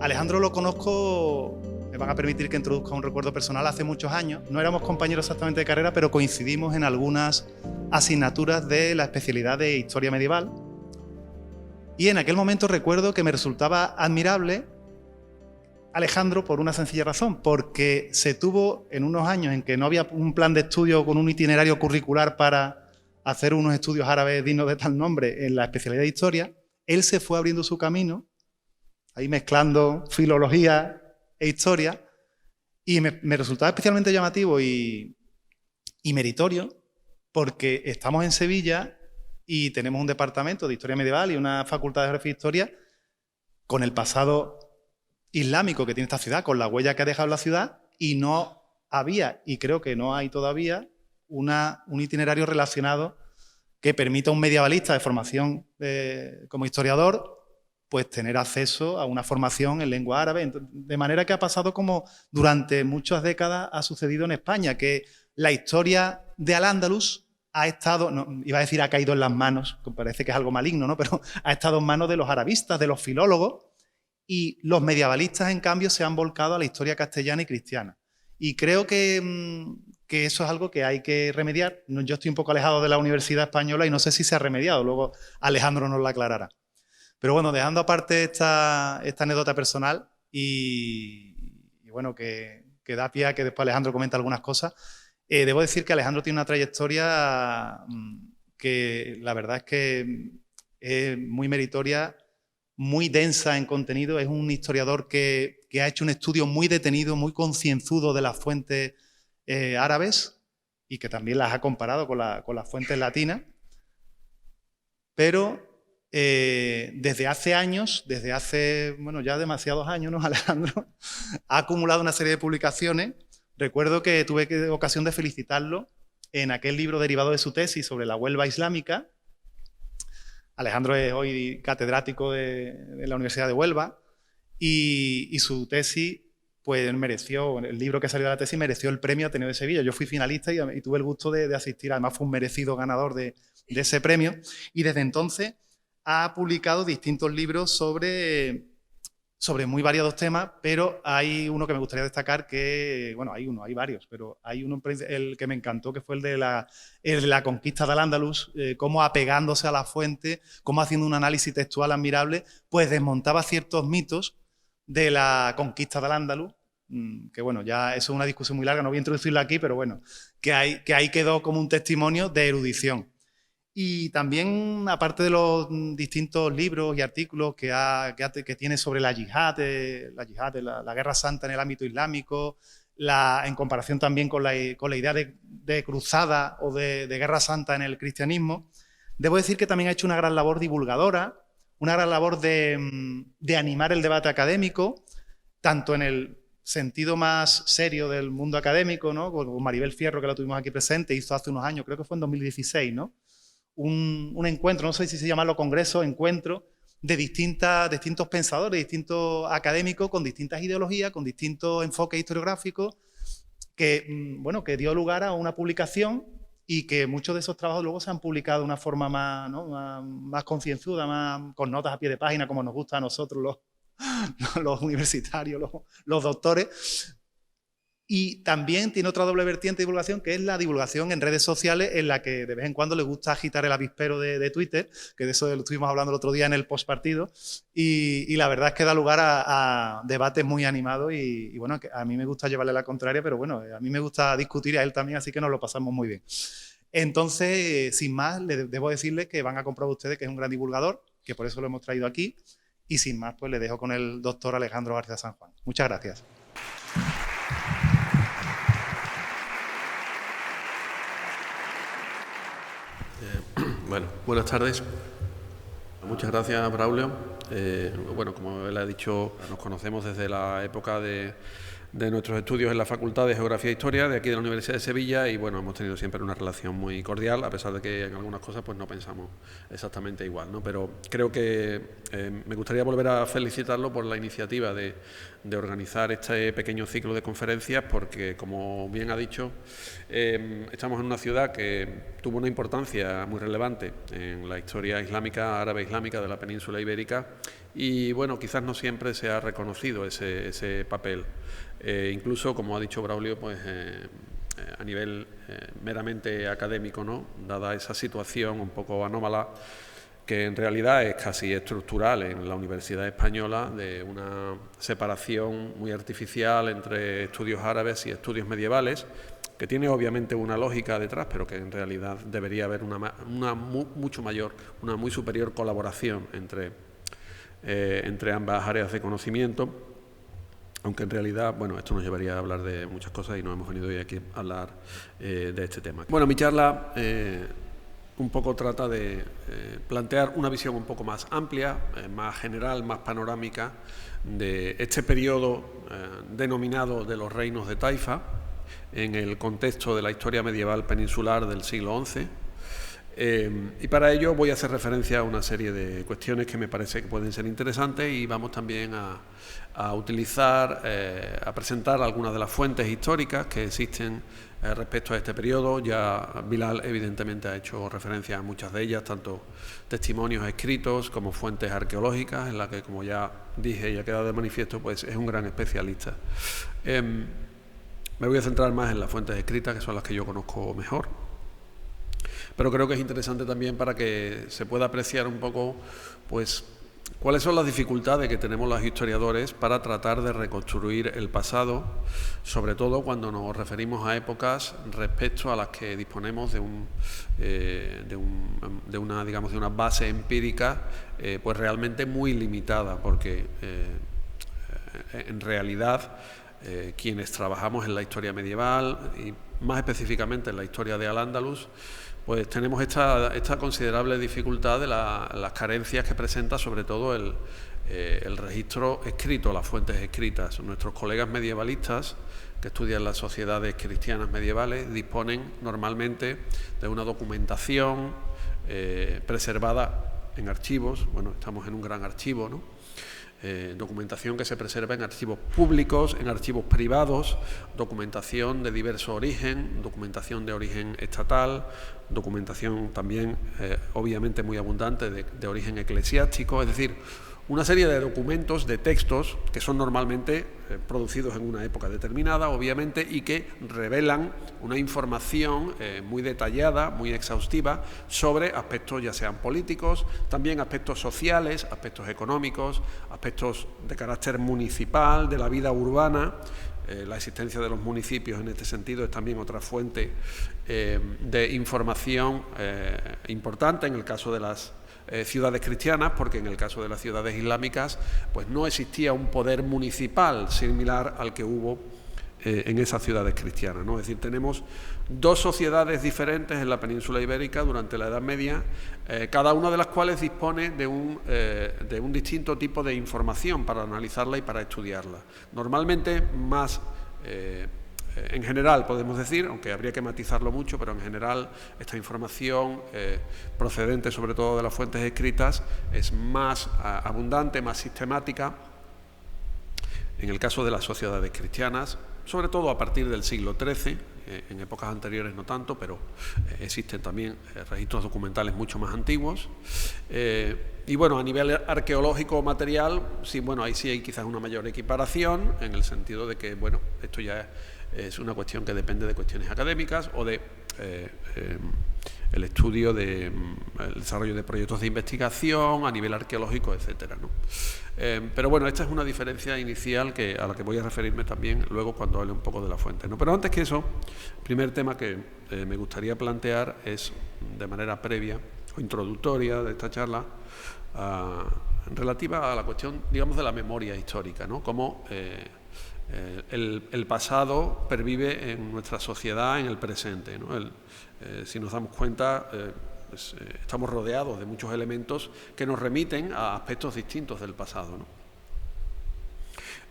Alejandro lo conozco, me van a permitir que introduzca un recuerdo personal, hace muchos años. No éramos compañeros exactamente de carrera, pero coincidimos en algunas asignaturas de la especialidad de Historia Medieval. Y en aquel momento recuerdo que me resultaba admirable Alejandro por una sencilla razón, porque se tuvo en unos años en que no había un plan de estudio con un itinerario curricular para hacer unos estudios árabes dignos de tal nombre en la especialidad de Historia, él se fue abriendo su camino, ahí mezclando filología e historia, y me resultaba especialmente llamativo y meritorio, porque estamos en Sevilla y tenemos un departamento de Historia Medieval y una facultad de Geografía e Historia con el pasado islámico que tiene esta ciudad, con la huella que ha dejado la ciudad, y no había, y creo que no hay todavía, un itinerario relacionado que permita a un medievalista de formación como historiador pues tener acceso a una formación en lengua árabe. De manera que ha pasado como durante muchas décadas ha sucedido en España, que la historia de Al-Ándalus ha estado, no, iba a decir ha caído en las manos, que parece que es algo maligno, ¿no? Pero ha estado en manos de los arabistas, de los filólogos, y los medievalistas, en cambio, se han volcado a la historia castellana y cristiana. Y creo que eso es algo que hay que remediar. Yo estoy un poco alejado de la Universidad Española y no sé si se ha remediado. Luego Alejandro nos lo aclarará. Pero bueno, dejando aparte esta anécdota personal y bueno, que da pie a que después Alejandro comente algunas cosas, debo decir que Alejandro tiene una trayectoria que la verdad es que es muy meritoria, muy densa en contenido. Es un historiador que ha hecho un estudio muy detenido, muy concienzudo de las fuentes árabes y que también las ha comparado con las fuentes latinas. Pero desde hace años, bueno, ya demasiados años, ¿no? Alejandro ha acumulado una serie de publicaciones. Recuerdo que tuve ocasión de felicitarlo en aquel libro derivado de su tesis sobre la Huelva islámica. Alejandro es hoy catedrático de la Universidad de Huelva y su tesis, pues mereció, el libro que salió de la tesis mereció el premio Ateneo de Sevilla. Yo fui finalista y tuve el gusto de asistir, además fue un merecido ganador de ese premio, y desde entonces ha publicado distintos libros sobre muy variados temas, pero hay uno que me gustaría destacar que, bueno, hay varios, pero hay uno, el que me encantó, que fue el de la conquista de Al-Ándalus, cómo apegándose a la fuente, cómo haciendo un análisis textual admirable, pues desmontaba ciertos mitos de la conquista de Al-Ándalus, que bueno, ya eso es una discusión muy larga, no voy a introducirla aquí, pero bueno, que ahí quedó como un testimonio de erudición. Y también, aparte de los distintos libros y artículos que tiene sobre la yihad, la guerra santa en el ámbito islámico, en comparación también con la idea de cruzada o de guerra santa en el cristianismo, debo decir que también ha hecho una gran labor divulgadora, una gran labor de animar el debate académico, tanto en el sentido más serio del mundo académico, ¿no? Con Maribel Fierro, que la tuvimos aquí presente, hizo hace unos años, creo que fue en 2016, ¿no? Un encuentro, no sé si se llama congreso, encuentro de distintos pensadores, distintos académicos con distintas ideologías, con distintos enfoques historiográficos, que, bueno, que dio lugar a una publicación y que muchos de esos trabajos luego se han publicado de una forma más, ¿no? más concienzuda, más con notas a pie de página, como nos gusta a nosotros los universitarios, los doctores. Y también tiene otra doble vertiente de divulgación, que es la divulgación en redes sociales, en la que de vez en cuando le gusta agitar el avispero de Twitter, que de eso lo estuvimos hablando el otro día en el postpartido, y la verdad es que da lugar a debates muy animados y bueno, que a mí me gusta llevarle la contraria, pero bueno, a mí me gusta discutir, a él también, así que nos lo pasamos muy bien. Entonces, sin más, debo decirles que van a comprobar ustedes que es un gran divulgador, que por eso lo hemos traído aquí, y sin más, pues le dejo con el doctor Alejandro García San Juan. Muchas gracias. Bueno, buenas tardes. Muchas gracias, Braulio. Bueno, como él ha dicho, nos conocemos desde la época de nuestros estudios en la Facultad de Geografía e Historia de aquí de la Universidad de Sevilla y bueno, hemos tenido siempre una relación muy cordial, a pesar de que en algunas cosas pues no pensamos exactamente igual, ¿no? Pero creo que me gustaría volver a felicitarlo por la iniciativa de organizar este pequeño ciclo de conferencias, porque, como bien ha dicho, estamos en una ciudad que tuvo una importancia muy relevante en la historia islámica, árabe-islámica de la península ibérica, y bueno, quizás no siempre se ha reconocido ese papel. Incluso, como ha dicho Braulio, pues a nivel meramente académico, ¿no?, dada esa situación un poco anómala, que en realidad es casi estructural en la Universidad Española, de una separación muy artificial entre estudios árabes y estudios medievales, que tiene obviamente una lógica detrás, pero que en realidad debería haber una muy superior colaboración entre ambas áreas de conocimiento, aunque en realidad, bueno, esto nos llevaría a hablar de muchas cosas y no hemos venido hoy aquí a hablar de este tema. Bueno, mi charla un poco trata de plantear una visión un poco más amplia, más general, más panorámica de este periodo denominado de los reinos de Taifa en el contexto de la historia medieval peninsular del siglo XI. Y para ello voy a hacer referencia a una serie de cuestiones que me parece que pueden ser interesantes, y vamos también a utilizar, a presentar algunas de las fuentes históricas que existen respecto a este periodo. Ya Bilal evidentemente ha hecho referencia a muchas de ellas, tanto testimonios escritos como fuentes arqueológicas, en las que, como ya dije y ha quedado de manifiesto, pues es un gran especialista. Me voy a centrar más en las fuentes escritas, que son las que yo conozco mejor, pero creo que es interesante también para que se pueda apreciar un poco, pues, cuáles son las dificultades que tenemos los historiadores para tratar de reconstruir el pasado, sobre todo cuando nos referimos a épocas respecto a las que disponemos de una base empírica pues realmente muy limitada, porque en realidad quienes trabajamos en la historia medieval y más específicamente en la historia de Al-Ándalus, pues tenemos esta considerable dificultad de las carencias que presenta sobre todo el registro escrito, las fuentes escritas. Nuestros colegas medievalistas que estudian las sociedades cristianas medievales disponen normalmente de una documentación preservada en archivos. Bueno, estamos en un gran archivo, ¿no? Documentación que se preserva en archivos públicos, en archivos privados, documentación de diverso origen, documentación de origen estatal, documentación también obviamente muy abundante de origen eclesiástico, es decir, una serie de documentos, de textos que son normalmente producidos en una época determinada, obviamente, y que revelan una información muy detallada, muy exhaustiva sobre aspectos ya sean políticos, también aspectos sociales, aspectos económicos, aspectos de carácter municipal, de la vida urbana. La existencia de los municipios en este sentido es también otra fuente de información importante en el caso de las ciudades cristianas, porque en el caso de las ciudades islámicas pues no existía un poder municipal similar al que hubo en esas ciudades cristianas, ¿no? Es decir, tenemos dos sociedades diferentes en la península ibérica durante la Edad Media, cada una de las cuales dispone de un distinto tipo de información para analizarla y para estudiarla. Normalmente más en general, podemos decir, aunque habría que matizarlo mucho, pero en general esta información procedente sobre todo de las fuentes escritas es más abundante, más sistemática en el caso de las sociedades cristianas, sobre todo a partir del siglo XIII, en épocas anteriores no tanto, pero existen también registros documentales mucho más antiguos. Y bueno, a nivel arqueológico o material, sí, bueno, ahí sí hay quizás una mayor equiparación, en el sentido de que, bueno, esto ya es una cuestión que depende de cuestiones académicas o de el estudio el desarrollo de proyectos de investigación a nivel arqueológico, etcétera, ¿no? Pero bueno, esta es una diferencia inicial a la que voy a referirme también luego cuando hable un poco de la fuente, ¿no? Pero antes que eso, el primer tema que me gustaría plantear es, de manera previa o introductoria de esta charla, relativa a la cuestión, digamos, de la memoria histórica, ¿no? Cómo el pasado pervive en nuestra sociedad en el presente, ¿no? Si nos damos cuenta, pues, estamos rodeados de muchos elementos que nos remiten a aspectos distintos del pasado, ¿no?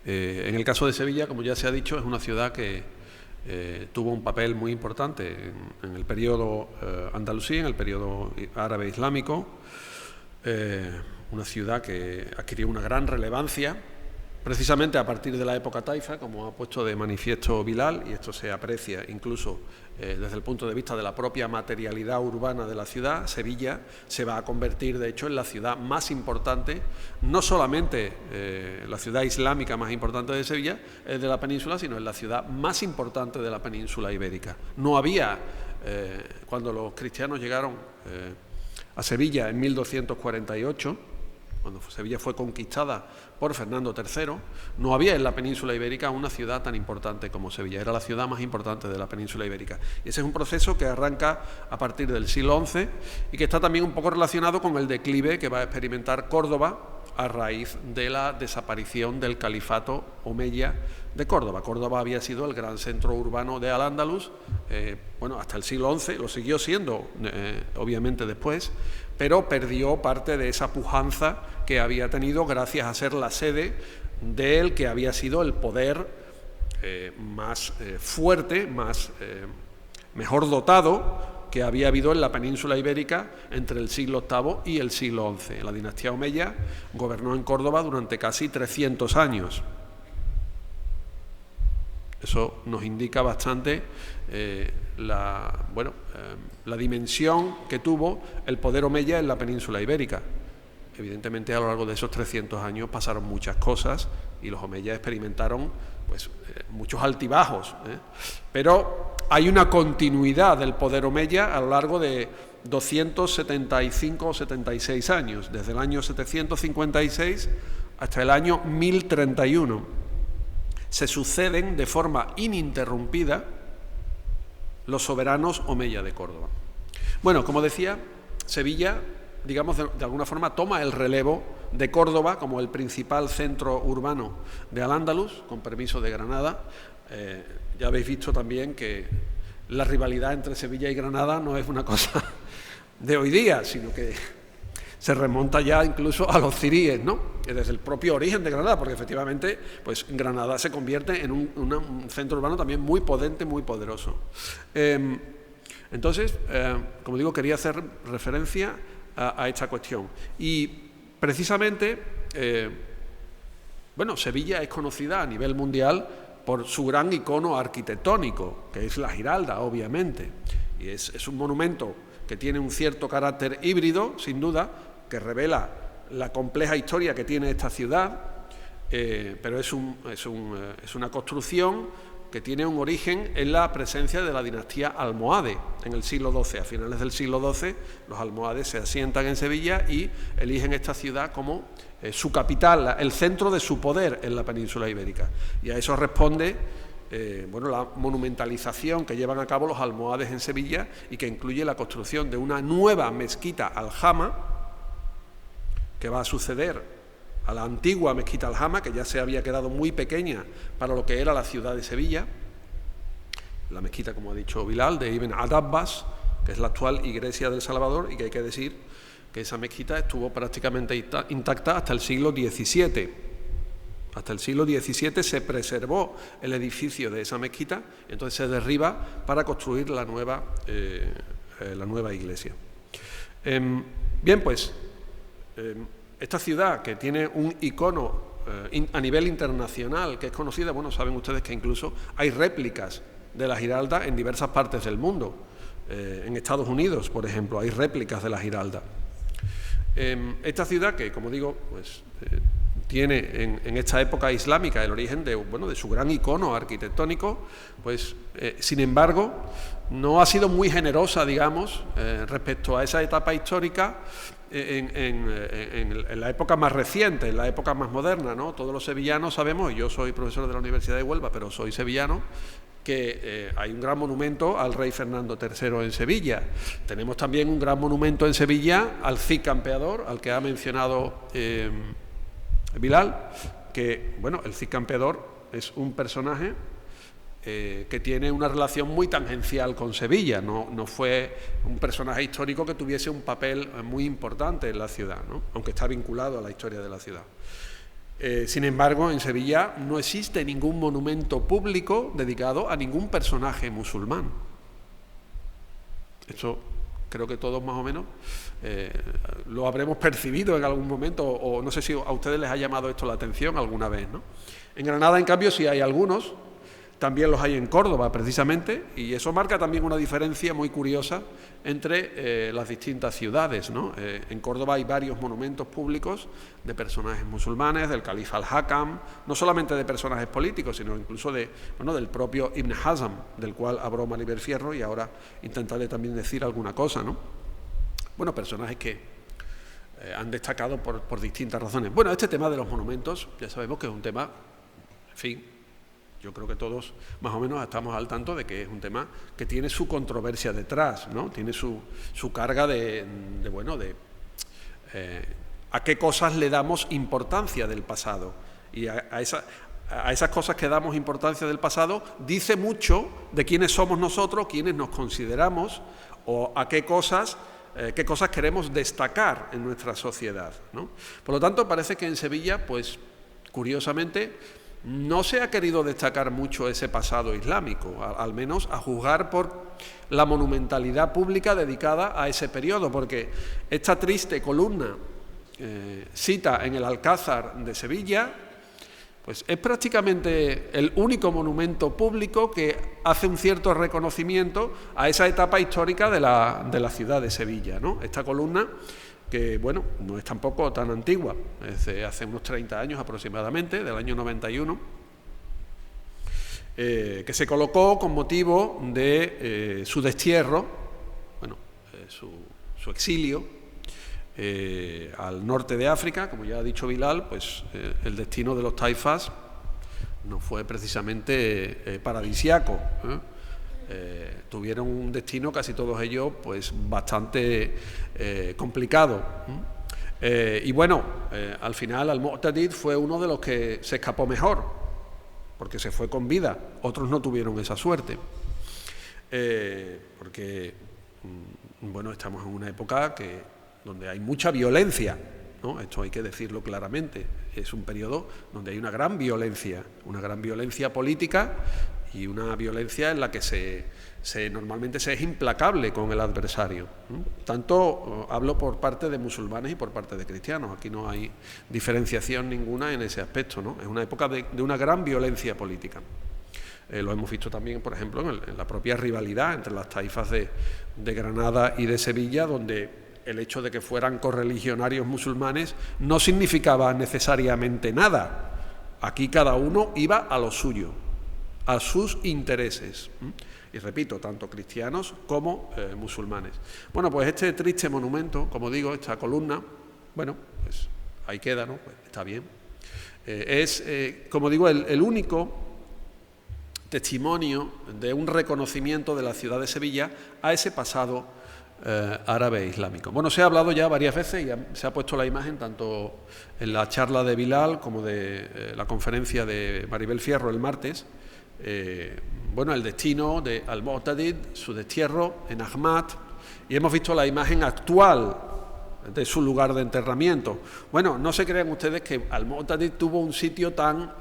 En el caso de Sevilla, como ya se ha dicho, es una ciudad que tuvo un papel muy importante en el periodo andalusí, en el periodo árabe islámico. una ciudad que adquirió una gran relevancia, precisamente a partir de la época taifa, como ha puesto de manifiesto Bilal, y esto se aprecia incluso desde el punto de vista de la propia materialidad urbana de la ciudad. Sevilla se va a convertir, de hecho, en la ciudad más importante, no solamente la ciudad islámica más importante de Sevilla, de la península, sino en la ciudad más importante de la península ibérica. No había, cuando los cristianos llegaron a Sevilla en 1248, cuando Sevilla fue conquistada por Fernando III, no había en la península ibérica una ciudad tan importante como Sevilla. Era la ciudad más importante de la península ibérica. Y ese es un proceso que arranca a partir del siglo XI y que está también un poco relacionado con el declive que va a experimentar Córdoba a raíz de la desaparición del califato omeya de Córdoba. Córdoba había sido el gran centro urbano de Al-Ándalus, hasta el siglo XI, lo siguió siendo, obviamente después, pero perdió parte de esa pujanza que había tenido gracias a ser la sede del que había sido el poder más fuerte, mejor dotado que había habido en la península ibérica entre el siglo VIII y el siglo XI. La dinastía omeya gobernó en Córdoba durante casi 300 años. Eso nos indica bastante la dimensión que tuvo el poder omeya en la península ibérica. Evidentemente, a lo largo de esos 300 años pasaron muchas cosas y los omeyas experimentaron muchos altibajos, pero hay una continuidad del poder omeya a lo largo de 275 o 76 años, desde el año 756 hasta el año 1031. Se suceden de forma ininterrumpida los soberanos omeya de Córdoba. Bueno, como decía, Sevilla, digamos, de alguna forma toma el relevo de Córdoba como el principal centro urbano de Al-Ándalus, con permiso de Granada. Ya habéis visto también que la rivalidad entre Sevilla y Granada no es una cosa de hoy día, sino que se remonta ya incluso a los ciríes, ¿no? Desde el propio origen de Granada, porque efectivamente pues Granada se convierte en un centro urbano también muy potente, muy poderoso. Entonces, como digo, quería hacer referencia a esta cuestión. Y precisamente, Sevilla es conocida a nivel mundial por su gran icono arquitectónico, que es la Giralda, obviamente. Y es un monumento que tiene un cierto carácter híbrido, sin duda, que revela la compleja historia que tiene esta ciudad, pero es una construcción que tiene un origen en la presencia de la dinastía almohade en el siglo XII. A finales del siglo XII, los almohades se asientan en Sevilla y eligen esta ciudad como su capital, el centro de su poder en la península ibérica. Y a eso responde la monumentalización que llevan a cabo los almohades en Sevilla y que incluye la construcción de una nueva mezquita aljama que va a suceder a la antigua mezquita aljama, que ya se había quedado muy pequeña para lo que era la ciudad de Sevilla. La mezquita, como ha dicho Bilal, de Ibn Adabbas, que es la actual iglesia del Salvador, y que hay que decir que esa mezquita estuvo prácticamente intacta hasta el siglo XVII. Hasta el siglo XVII se preservó el edificio de esa mezquita, entonces se derriba para construir la nueva iglesia. Esta ciudad, que tiene un icono a nivel internacional, que es conocida, saben ustedes que incluso hay réplicas de la Giralda en diversas partes del mundo. En Estados Unidos, por ejemplo, hay réplicas de la Giralda. Esta ciudad, que como digo, tiene en esta época islámica el origen de su gran icono arquitectónico, sin embargo, no ha sido muy generosa, digamos, respecto a esa etapa histórica en la época más reciente, en la época más moderna, ¿no? Todos los sevillanos sabemos, y yo soy profesor de la Universidad de Huelva, pero soy sevillano, que hay un gran monumento al rey Fernando III en Sevilla. Tenemos también un gran monumento en Sevilla al Cid Campeador, al que ha mencionado Bilal, que, el Cid Campeador es un personaje que tiene una relación muy tangencial con Sevilla, no fue un personaje histórico que tuviese un papel muy importante en la ciudad, ¿no? Aunque está vinculado a la historia de la ciudad. Sin embargo, en Sevilla no existe ningún monumento público dedicado a ningún personaje musulmán. Esto creo que todos más o menos lo habremos percibido en algún momento, o no sé si a ustedes les ha llamado esto la atención alguna vez, ¿no? En Granada, en cambio, sí hay algunos, también los hay en Córdoba, precisamente, y eso marca también una diferencia muy curiosa entre las distintas ciudades, ¿no? En Córdoba hay varios monumentos públicos de personajes musulmanes, del califa al-Hakam, no solamente de personajes políticos, sino incluso del propio Ibn Hazm, del cual habló Maribel Fierro, y ahora intentaré también decir alguna cosa, ¿no? Bueno, personajes que han destacado por distintas razones. Bueno, este tema de los monumentos, ya sabemos que es un tema, en fin, yo creo que todos más o menos estamos al tanto de que es un tema que tiene su controversia detrás, ¿no? Tiene su carga a qué cosas le damos importancia del pasado. Y a esas cosas que damos importancia del pasado dice mucho de quiénes somos nosotros, quiénes nos consideramos, o a qué cosas queremos destacar en nuestra sociedad, ¿no? Por lo tanto, parece que en Sevilla, pues, curiosamente, no se ha querido destacar mucho ese pasado islámico, al menos a juzgar por la monumentalidad pública dedicada a ese periodo, porque esta triste columna cita en el Alcázar de Sevilla, pues es prácticamente el único monumento público que hace un cierto reconocimiento a esa etapa histórica de la ciudad de Sevilla, ¿no? Esta columna, que, bueno, no es tampoco tan antigua, es de hace unos 30 años aproximadamente, del año 91, que se colocó con motivo de su destierro, bueno, su exilio al norte de África. Como ya ha dicho Bilal, pues el destino de los taifas no fue precisamente paradisiaco, tuvieron un destino, casi todos ellos, pues bastante complicado. Y bueno, al final Al-Mu'tadid fue uno de los que se escapó mejor, porque se fue con vida. Otros no tuvieron esa suerte, porque bueno, estamos en una época donde hay mucha violencia, ¿no? Esto hay que decirlo claramente. Es un periodo donde hay una gran violencia política, y una violencia en la que normalmente se es implacable con el adversario. Tanto hablo por parte de musulmanes y por parte de cristianos. Aquí no hay diferenciación ninguna en ese aspecto, ¿no? Es una época de una gran violencia política. Lo hemos visto también, por ejemplo, en la propia rivalidad entre las taifas de Granada y de Sevilla, donde el hecho de que fueran correligionarios musulmanes no significaba necesariamente nada. Aquí cada uno iba a lo suyo, a sus intereses. Y repito, tanto cristianos como musulmanes. Bueno, pues este triste monumento, como digo, esta columna, bueno, pues ahí queda, ¿no? Pues está bien. Es, como digo, el único testimonio de un reconocimiento de la ciudad de Sevilla a ese pasado árabe e islámico. Bueno, se ha hablado ya varias veces y se ha puesto la imagen tanto en la charla de Bilal como de la conferencia de Maribel Fierro el martes. Bueno, el destino de Al-Mu'tadid, su destierro en Ahmad, y hemos visto la imagen actual de su lugar de enterramiento. Bueno, no se crean ustedes que Al-Mu'tadid tuvo un sitio tan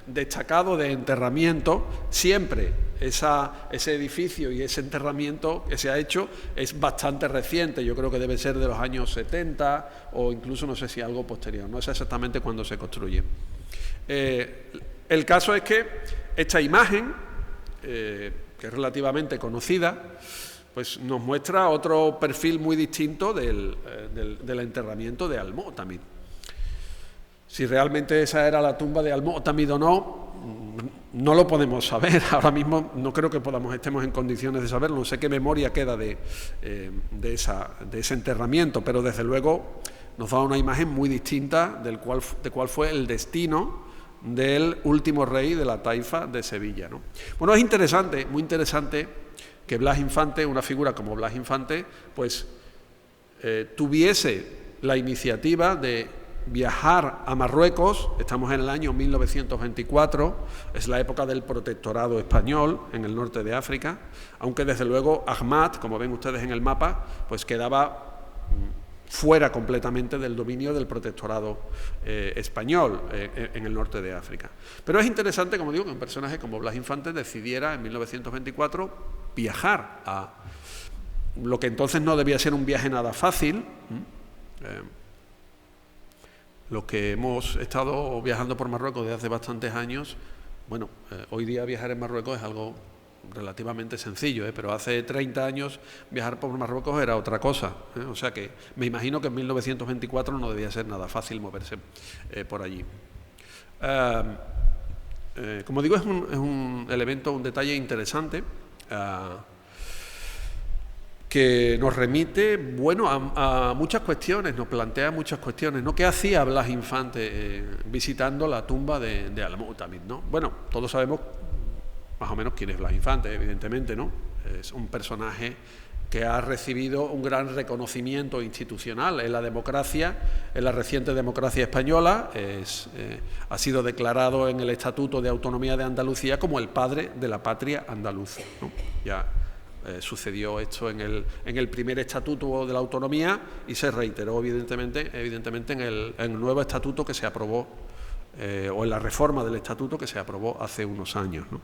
destacado de enterramiento. Siempre ese edificio y ese enterramiento que se ha hecho es bastante reciente. Yo creo que debe ser de los años 70 o incluso no sé si algo posterior, no sé exactamente cuándo se construye. El caso es que esta imagen, que es relativamente conocida, pues nos muestra otro perfil muy distinto del enterramiento de Al-Mu'tamid. Si realmente esa era la tumba de Al-Mu'tamid o no, no lo podemos saber. Ahora mismo no creo que estemos en condiciones de saberlo. No sé qué memoria queda de ese enterramiento, pero desde luego nos da una imagen muy distinta de cuál fue el destino del último rey de la taifa de Sevilla, ¿no? Bueno, es interesante, muy interesante, que Blas Infante, una figura como Blas Infante, pues tuviese la iniciativa de viajar a Marruecos. Estamos en el año 1924, es la época del protectorado español en el norte de África, aunque desde luego Ahmad, como ven ustedes en el mapa, pues quedaba fuera completamente del dominio del protectorado español en el norte de África. Pero es interesante, como digo, que un personaje como Blas Infante decidiera en 1924 viajar lo que entonces no debía ser un viaje nada fácil. Los que hemos estado viajando por Marruecos desde hace bastantes años, bueno, hoy día viajar en Marruecos es algo relativamente sencillo, pero hace 30 años viajar por Marruecos era otra cosa, o sea que me imagino que en 1924 no debía ser nada fácil moverse por allí. Como digo, es un elemento, un detalle interesante que nos remite, bueno, a muchas cuestiones, nos plantea muchas cuestiones, ¿no? ¿Qué hacía Blas Infante visitando la tumba de Al-Mu'tamid, ¿no? Bueno, todos sabemos más o menos quién es Blas Infante, evidentemente, ¿no? Es un personaje que ha recibido un gran reconocimiento institucional en la democracia, en la reciente democracia española. Ha sido declarado en el Estatuto de Autonomía de Andalucía como el padre de la patria andaluza, ¿no? Ya sucedió esto en el primer Estatuto de la Autonomía y se reiteró evidentemente en el nuevo Estatuto que se aprobó, o en la reforma del Estatuto que se aprobó hace unos años, ¿no?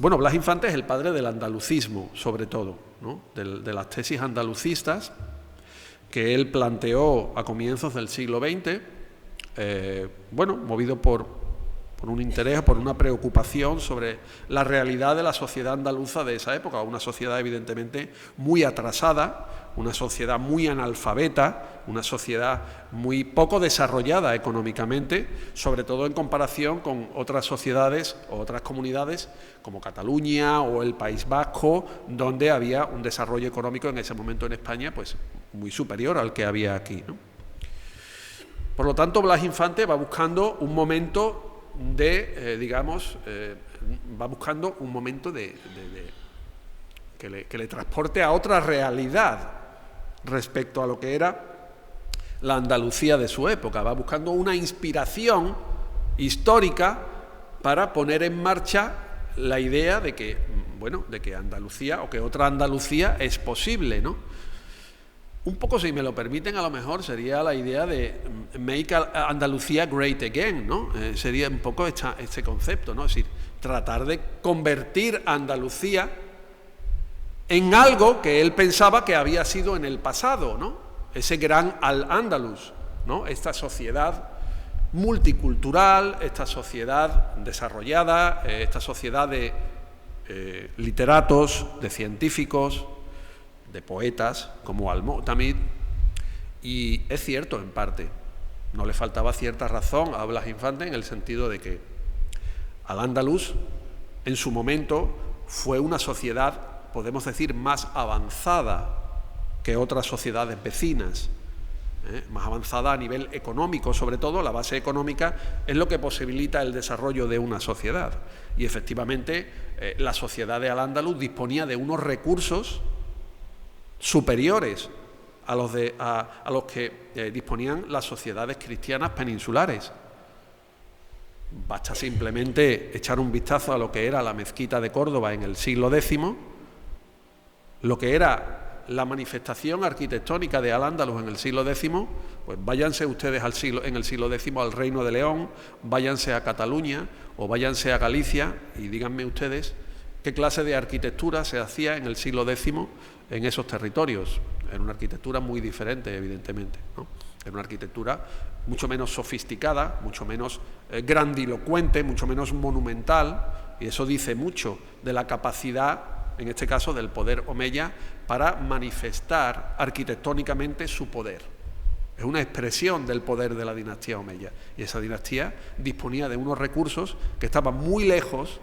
Bueno, Blas Infante es el padre del andalucismo, sobre todo, ¿no? De las tesis andalucistas que él planteó a comienzos del siglo XX, bueno, movido por un interés, por una preocupación sobre la realidad de la sociedad andaluza de esa época, una sociedad evidentemente muy atrasada, una sociedad muy analfabeta, una sociedad muy poco desarrollada económicamente, sobre todo en comparación con otras sociedades o otras comunidades como Cataluña o el País Vasco, donde había un desarrollo económico en ese momento en España pues muy superior al que había aquí, ¿no? Por lo tanto, Blas Infante va buscando un momento va buscando un momento que le transporte a otra realidad respecto a lo que era la Andalucía de su época. Va buscando una inspiración histórica para poner en marcha la idea de que, bueno, de que Andalucía o que otra Andalucía es posible, ¿no? Un poco, si me lo permiten, a lo mejor sería la idea de make Andalucía great again, ¿no? Sería un poco este concepto, ¿no? Es decir, tratar de convertir a Andalucía en algo que él pensaba que había sido en el pasado, ¿no? Ese gran Al-Ándalus, ¿no? Esta sociedad multicultural, esta sociedad desarrollada, esta sociedad de literatos, de científicos, de poetas como Al-Mu'tamid, y es cierto en parte, no le faltaba cierta razón a Blas Infante en el sentido de que Al-Ándalus en su momento fue una sociedad, podemos decir, más avanzada que otras sociedades vecinas, más avanzada a nivel económico, sobre todo la base económica es lo que posibilita el desarrollo de una sociedad, y efectivamente la sociedad de Al-Ándalus disponía de unos recursos superiores a los que disponían las sociedades cristianas peninsulares. Basta simplemente echar un vistazo a lo que era la mezquita de Córdoba en el siglo X, lo que era la manifestación arquitectónica de Al-Ándalus en el siglo X, pues váyanse ustedes en el siglo X al Reino de León, váyanse a Cataluña o váyanse a Galicia y díganme ustedes qué clase de arquitectura se hacía en el siglo X en esos territorios. Era una arquitectura muy diferente, evidentemente, ¿no? Era una arquitectura mucho menos sofisticada, mucho menos grandilocuente, mucho menos monumental, y eso dice mucho de la capacidad, en este caso, del poder omeya para manifestar arquitectónicamente su poder. Es una expresión del poder de la dinastía omeya, y esa dinastía disponía de unos recursos que estaban muy lejos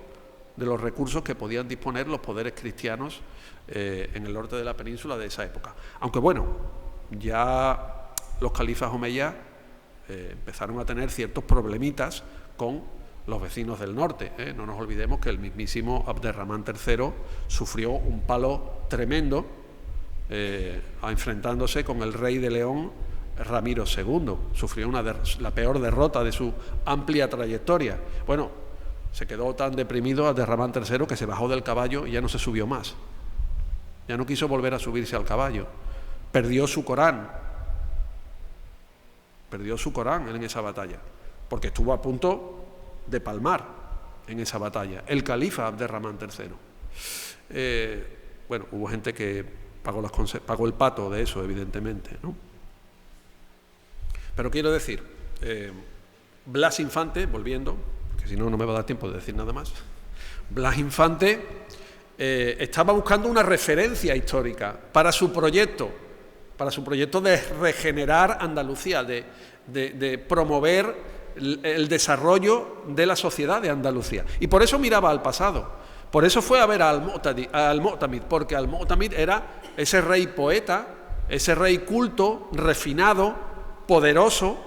de los recursos que podían disponer los poderes cristianos en el norte de la península de esa época. Aunque bueno, ya los califas omeyas empezaron a tener ciertos problemitas con los vecinos del norte, ¿eh? No nos olvidemos que el mismísimo Abderramán III sufrió un palo tremendo enfrentándose con el rey de León, Ramiro II. Sufrió la peor derrota de su amplia trayectoria. Bueno, se quedó tan deprimido Abderramán III que se bajó del caballo y ya no se subió más. Ya no quiso volver a subirse al caballo. Perdió su Corán en esa batalla, porque estuvo a punto de palmar en esa batalla el califa Abderramán III. bueno, hubo gente que pagó el pato de eso, evidentemente, ¿no? Pero quiero decir, Blas Infante, volviendo, que si no, no me va a dar tiempo de decir nada más, Blas Infante estaba buscando una referencia histórica para su proyecto de regenerar Andalucía, de promover el desarrollo de la sociedad de Andalucía. Y por eso miraba al pasado. Por eso fue a ver al Mu'tamid, porque al Mu'tamid era ese rey poeta, ese rey culto, refinado, poderoso,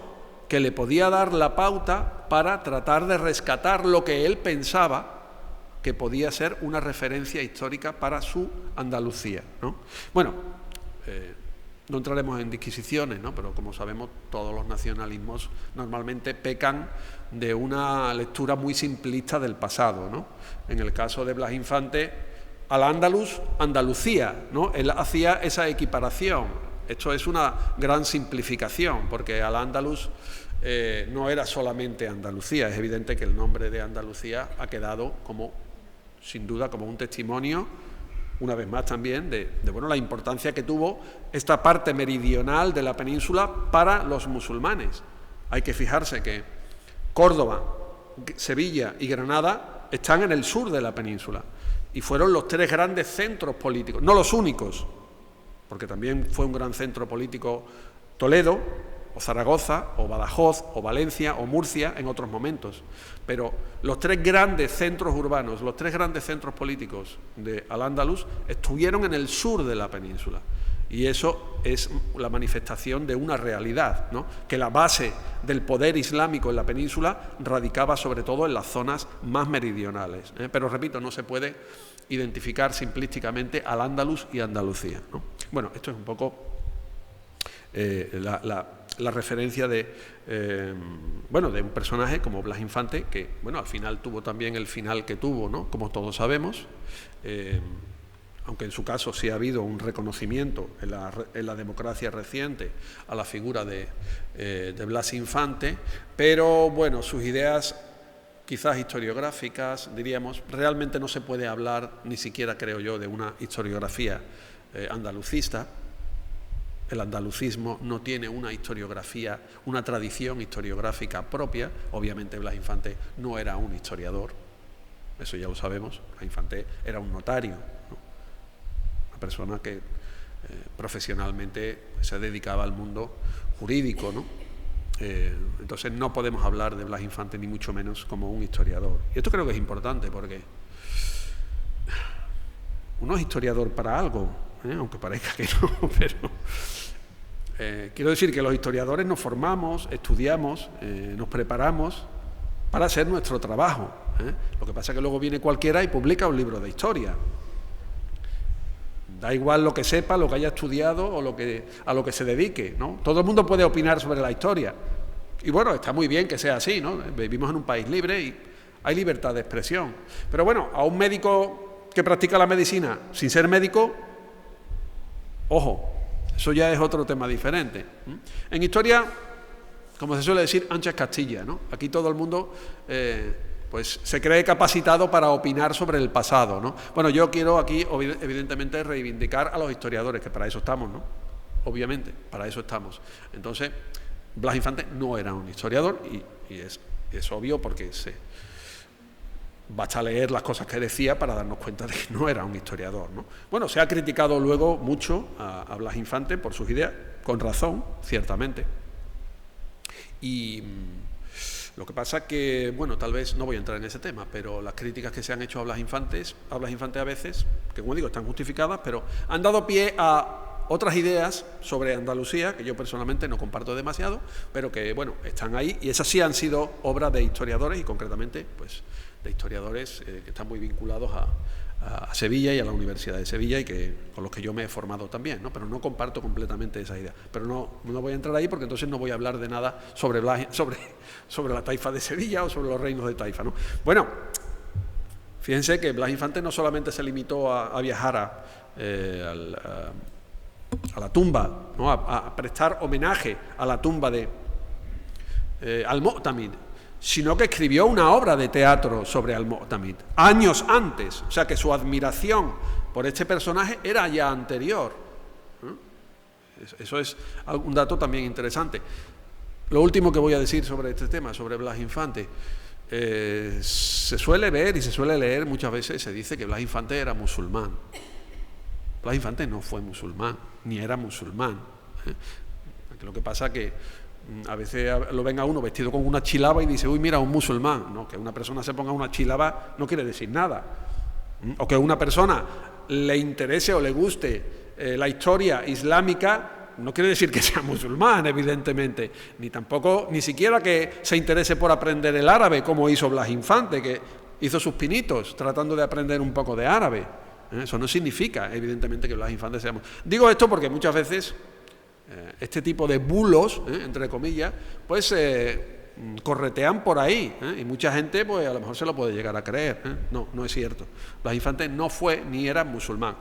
que le podía dar la pauta para tratar de rescatar lo que él pensaba que podía ser una referencia histórica para su Andalucía, ¿no? Bueno, no entraremos en disquisiciones, ¿no? Pero como sabemos, todos los nacionalismos normalmente pecan de una lectura muy simplista del pasado, ¿no? En el caso de Blas Infante, al-Ándalus, Andalucía, ¿no? Él hacía esa equiparación. Esto es una gran simplificación, porque al-Ándalus no era solamente Andalucía. Es evidente que el nombre de Andalucía ha quedado como, sin duda, como un testimonio, una vez más también, de bueno, la importancia que tuvo esta parte meridional de la península para los musulmanes. Hay que fijarse que Córdoba, Sevilla y Granada están en el sur de la península y fueron los tres grandes centros políticos, no los únicos, porque también fue un gran centro político Toledo, o Zaragoza, o Badajoz, o Valencia, o Murcia en otros momentos. Pero los tres grandes centros urbanos, los tres grandes centros políticos de Al-Ándalus estuvieron en el sur de la península. Y eso es la manifestación de una realidad, ¿no? Que la base del poder islámico en la península radicaba sobre todo en las zonas más meridionales, ¿eh? Pero repito, no se puede identificar simplísticamente Al-Ándalus y Andalucía, ¿no? Bueno, esto es un poco la referencia de un personaje como Blas Infante, que bueno, al final tuvo también el final que tuvo, ¿no? Como todos sabemos, aunque en su caso sí ha habido un reconocimiento en la democracia reciente a la figura de Blas Infante, pero bueno, sus ideas quizás historiográficas, diríamos, realmente no se puede hablar, ni siquiera creo yo, de una historiografía andalucista. El andalucismo no tiene una historiografía, una tradición historiográfica propia. Obviamente Blas Infante no era un historiador, eso ya lo sabemos. Blas Infante era un notario, ¿no? Una persona que profesionalmente se dedicaba al mundo jurídico, ¿no? Entonces no podemos hablar de Blas Infante ni mucho menos como un historiador. Y esto creo que es importante porque uno es historiador para algo, aunque parezca que no, pero quiero decir que los historiadores nos formamos, estudiamos, nos preparamos para hacer nuestro trabajo. Lo que pasa es que luego viene cualquiera y publica un libro de historia. Da igual lo que sepa, lo que haya estudiado o a lo que se dedique, ¿no? Todo el mundo puede opinar sobre la historia. Y bueno, está muy bien que sea así, ¿no? Vivimos en un país libre y hay libertad de expresión. Pero bueno, a un médico que practica la medicina sin ser médico, ojo, eso ya es otro tema diferente. En historia, como se suele decir, ancha es Castilla, ¿no? Aquí todo el mundo pues se cree capacitado para opinar sobre el pasado, ¿no? Bueno, yo quiero aquí, evidentemente, reivindicar a los historiadores, que para eso estamos, ¿no? Obviamente, para eso estamos. Entonces, Blas Infante no era un historiador y es obvio porque basta leer las cosas que decía para darnos cuenta de que no era un historiador, ¿no? Bueno, se ha criticado luego mucho a Blas Infante por sus ideas, con razón, ciertamente. Y lo que pasa que, bueno, tal vez no voy a entrar en ese tema, pero las críticas que se han hecho a Blas Infante a veces, que como digo, están justificadas, pero han dado pie a otras ideas sobre Andalucía, que yo personalmente no comparto demasiado, pero que, bueno, están ahí, y esas sí han sido obras de historiadores, y concretamente, pues, de historiadores que están muy vinculados a Sevilla y a la Universidad de Sevilla y con los que yo me he formado también, ¿no? Pero no comparto completamente esa idea. Pero no voy a entrar ahí porque entonces no voy a hablar de nada sobre la taifa de Sevilla o sobre los reinos de Taifa, ¿no? Bueno, fíjense que Blas Infante no solamente se limitó a viajar a la tumba, ¿no? a prestar homenaje a la tumba de Al-Mu'tamid, sino que escribió una obra de teatro sobre Al-Mu'tamid años antes. O sea que su admiración por este personaje era ya anterior. Eso es un dato también interesante. Lo último que voy a decir sobre este tema, sobre Blas Infante, se suele ver y se suele leer muchas veces, se dice que Blas Infante era musulmán. Blas Infante no fue musulmán, ni era musulmán. Lo que pasa que a veces lo ven a uno vestido con una chilaba y dice, uy, mira, un musulmán. No, que una persona se ponga una chilaba no quiere decir nada. O que a una persona le interese o le guste la historia islámica no quiere decir que sea musulmán, evidentemente, ni siquiera que se interese por aprender el árabe, como hizo Blas Infante, que hizo sus pinitos tratando de aprender un poco de árabe. Eso no significa, evidentemente, que Blas Infante sea musulmán. Digo esto porque muchas veces este tipo de bulos, entre comillas, pues corretean por ahí, y mucha gente pues a lo mejor se lo puede llegar a creer. No, no es cierto. Blas Infante no fue ni era musulmán.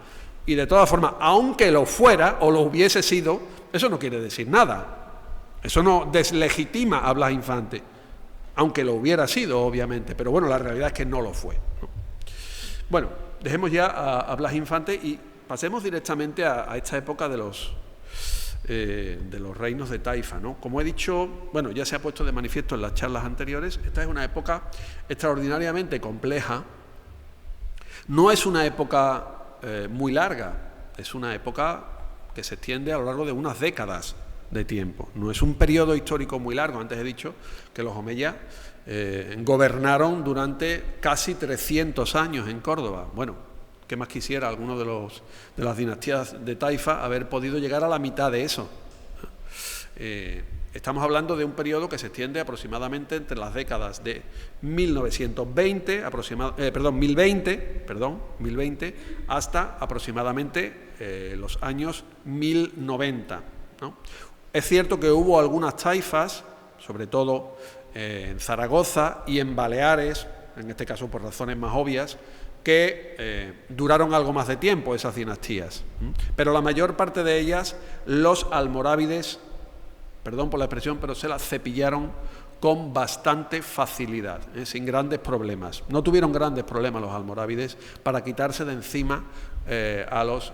Y de todas formas, aunque lo fuera o lo hubiese sido, eso no quiere decir nada. Eso no deslegitima a Blas Infante, aunque lo hubiera sido, obviamente. Pero bueno, la realidad es que no lo fue, ¿no? Bueno, dejemos ya a Blas Infante y pasemos directamente a esta época de los reinos de Taifa, ¿no? Como he dicho, bueno, ya se ha puesto de manifiesto en las charlas anteriores, esta es una época extraordinariamente compleja. No es una época muy larga, es una época que se extiende a lo largo de unas décadas de tiempo. No es un periodo histórico muy largo. Antes he dicho que los omeyas gobernaron durante casi 300 años en Córdoba. Bueno, ¿qué más quisiera alguno de las dinastías de Taifa haber podido llegar a la mitad de eso? Estamos hablando de un periodo que se extiende aproximadamente entre las décadas de 1020 hasta aproximadamente los años 1090, ¿no? Es cierto que hubo algunas taifas, sobre todo en Zaragoza y en Baleares, en este caso por razones más obvias, que duraron algo más de tiempo, esas dinastías. Pero la mayor parte de ellas, los almorávides, perdón por la expresión, pero se las cepillaron con bastante facilidad, sin grandes problemas. No tuvieron grandes problemas los almorávides para quitarse de encima a los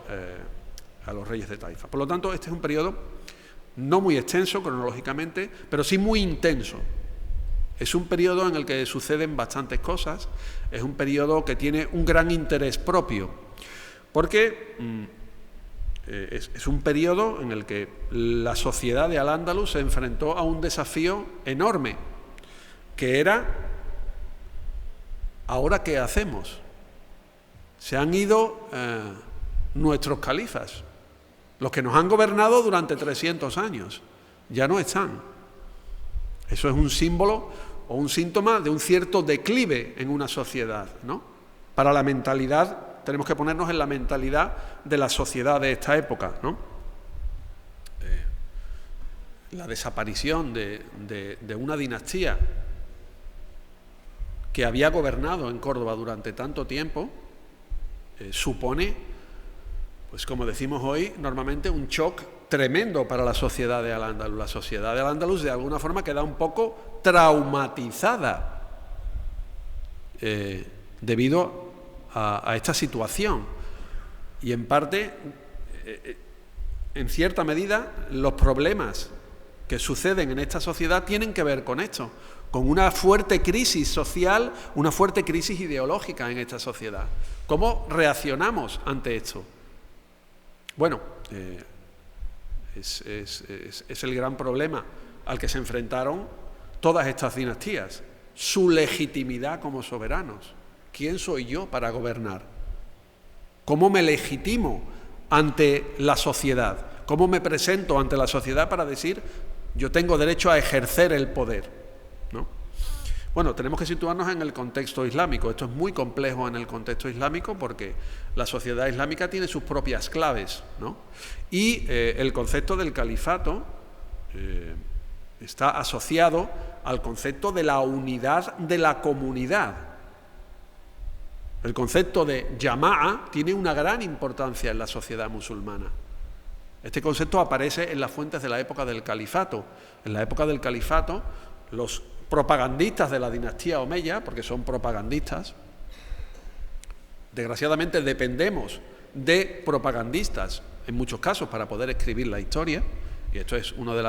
reyes de Taifa. Por lo tanto, este es un periodo no muy extenso cronológicamente, pero sí muy intenso. Es un periodo en el que suceden bastantes cosas, es un periodo que tiene un gran interés propio, porque es un periodo en el que la sociedad de Al-Ándalus se enfrentó a un desafío enorme, que era, ¿ahora qué hacemos? Se han ido nuestros califas, los que nos han gobernado durante 300 años, ya no están. Eso es un símbolo o un síntoma de un cierto declive en una sociedad, ¿no? Para la mentalidad, tenemos que ponernos en la mentalidad de la sociedad de esta época, ¿no? La desaparición de una dinastía que había gobernado en Córdoba durante tanto tiempo supone, pues como decimos hoy, normalmente un shock tremendo para la sociedad de Al-Ándalus. La sociedad de Al-Ándalus de alguna forma queda un poco traumatizada debido a esta situación, y en parte, en cierta medida, los problemas que suceden en esta sociedad tienen que ver con esto, con una fuerte crisis social, una fuerte crisis ideológica en esta sociedad. ¿Cómo reaccionamos ante esto? Bueno, es el gran problema al que se enfrentaron todas estas dinastías, su legitimidad como soberanos. ¿Quién soy yo para gobernar? ¿Cómo me legitimo ante la sociedad? ¿Cómo me presento ante la sociedad para decir yo tengo derecho a ejercer el poder, ¿no? Bueno, tenemos que situarnos en el contexto islámico. Esto es muy complejo en el contexto islámico porque la sociedad islámica tiene sus propias claves, ¿no? Y el concepto del califato está asociado al concepto de la unidad de la comunidad. El concepto de llama'a tiene una gran importancia en la sociedad musulmana. Este concepto aparece en las fuentes de la época del califato. En la época del califato, los propagandistas de la dinastía omeya, porque son propagandistas, desgraciadamente dependemos de propagandistas, en muchos casos, para poder escribir la historia. Y esto es uno de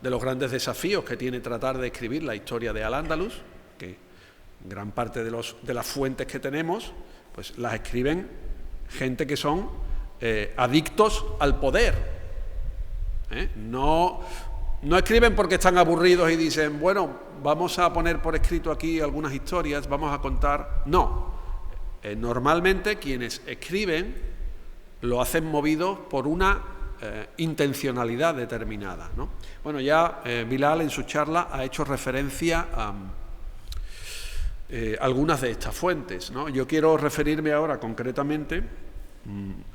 los grandes desafíos que tiene tratar de escribir la historia de Al-Ándalus, que gran parte de las fuentes que tenemos, pues las escriben gente que son adictos al poder. No escriben porque están aburridos y dicen, bueno, vamos a poner por escrito aquí algunas historias, vamos a contar. No. Normalmente quienes escriben lo hacen movidos por una intencionalidad determinada, ¿no? Bueno, ya Bilal en su charla ha hecho referencia a algunas de estas fuentes, ¿no? Yo quiero referirme ahora concretamente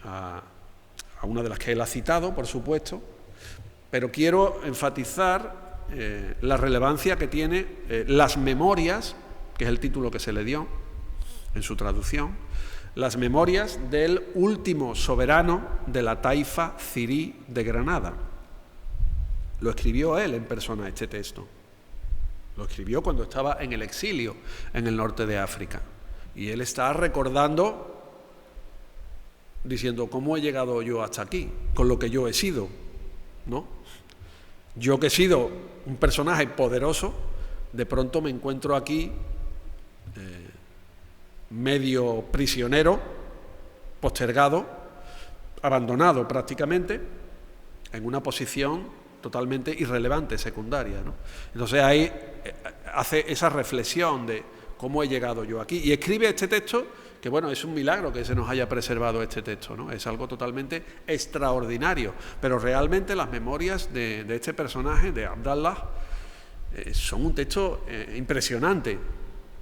a una de las que él ha citado, por supuesto, pero quiero enfatizar la relevancia que tiene las memorias, que es el título que se le dio en su traducción, las memorias del último soberano de la taifa cirí de Granada. Lo escribió él en persona, este texto. Lo escribió cuando estaba en el exilio en el norte de África. Y él está recordando, diciendo, ¿cómo he llegado yo hasta aquí? Con lo que yo he sido, ¿no? Yo que he sido un personaje poderoso, de pronto me encuentro aquí medio prisionero, postergado, abandonado prácticamente, en una posición totalmente irrelevante, secundaria, ¿no? Entonces ahí hace esa reflexión de cómo he llegado yo aquí. Y escribe este texto, que bueno, es un milagro que se nos haya preservado este texto, ¿no? Es algo totalmente extraordinario. Pero realmente las memorias de este personaje, de Abdallah, son un texto impresionante,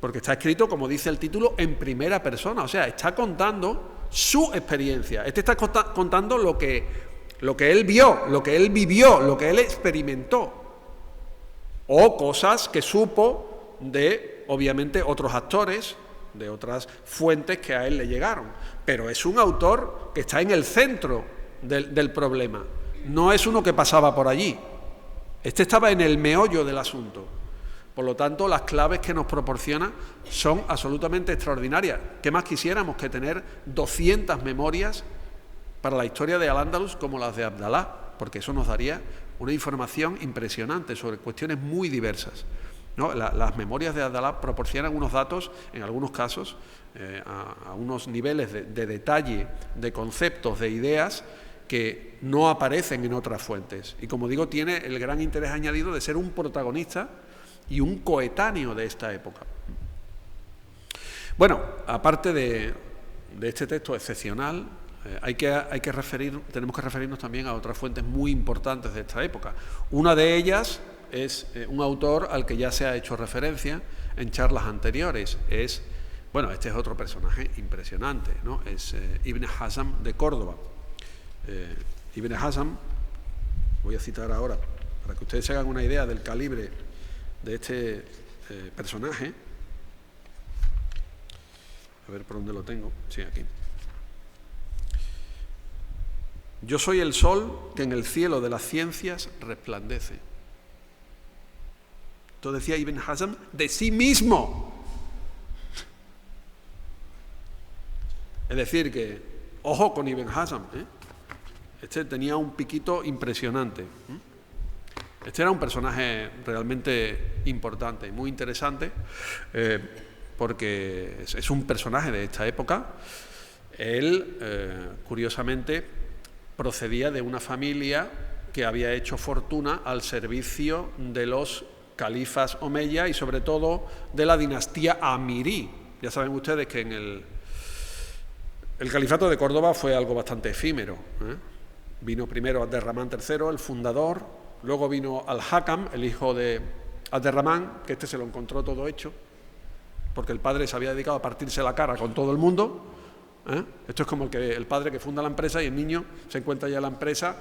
porque está escrito, como dice el título, en primera persona. O sea, está contando su experiencia. Está contando lo que él vio, lo que él vivió, lo que él experimentó. O cosas que supo de, obviamente, otros actores, de otras fuentes que a él le llegaron. Pero es un autor que está en el centro del problema. No es uno que pasaba por allí. Este estaba en el meollo del asunto. Por lo tanto, las claves que nos proporciona son absolutamente extraordinarias. ¿Qué más quisiéramos que tener 200 memorias para la historia de Al-Ándalus como las de Abdallah? Porque eso nos daría una información impresionante sobre cuestiones muy diversas, ¿no? Las memorias de Abdallah proporcionan unos datos, en algunos casos, a unos niveles de detalle, de conceptos, de ideas, que no aparecen en otras fuentes. Y como digo, tiene el gran interés añadido de ser un protagonista y un coetáneo de esta época. Bueno, aparte de este texto excepcional, tenemos que referirnos también a otras fuentes muy importantes de esta época. Una de ellas es un autor al que ya se ha hecho referencia en charlas anteriores. Este es otro personaje impresionante, ¿no? Es Ibn Hazm de Córdoba. Ibn Hazm, voy a citar ahora, para que ustedes se hagan una idea del calibre de este personaje. A ver por dónde lo tengo. Sí, aquí. Yo soy el sol que en el cielo de las ciencias resplandece. Esto decía Ibn Hazm de sí mismo. Es decir, que ojo con Ibn Hazm, Este tenía un piquito impresionante. Este era un personaje realmente importante y muy interesante, porque es un personaje de esta época. Él, curiosamente, procedía de una familia que había hecho fortuna al servicio de los califas omeyas y sobre todo de la dinastía amirí. Ya saben ustedes que en el califato de Córdoba fue algo bastante efímero, Vino primero Abderramán III, el fundador, luego vino Al-Hakam, el hijo de Abderramán, que se lo encontró todo hecho, porque el padre se había dedicado a partirse la cara con todo el mundo. Esto es como el padre que funda la empresa y el niño se encuentra ya la empresa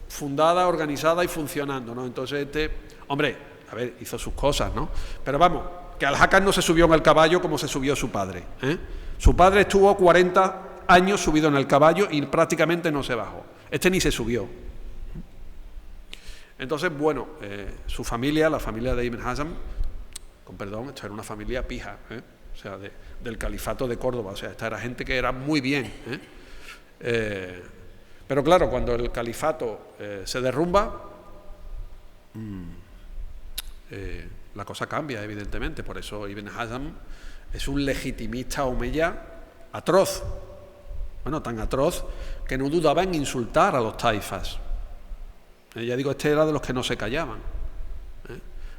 fundada, organizada y funcionando, ¿no? Entonces hizo sus cosas, ¿no? Pero vamos, que Al-Hakam no se subió en el caballo como se subió su padre, Su padre estuvo 40 años subido en el caballo y prácticamente no se bajó. Este ni se subió. Entonces, su familia, la familia de Ibn Hazm, con perdón, esto era una familia pija, o sea, del califato de Córdoba. O sea, esta era gente que era muy bien, Pero claro, cuando el califato se derrumba, la cosa cambia, evidentemente. Por eso Ibn Hazm es un legitimista omeya atroz. Bueno, tan atroz que no dudaba en insultar a los taifas. Ya digo, este era de los que no se callaban.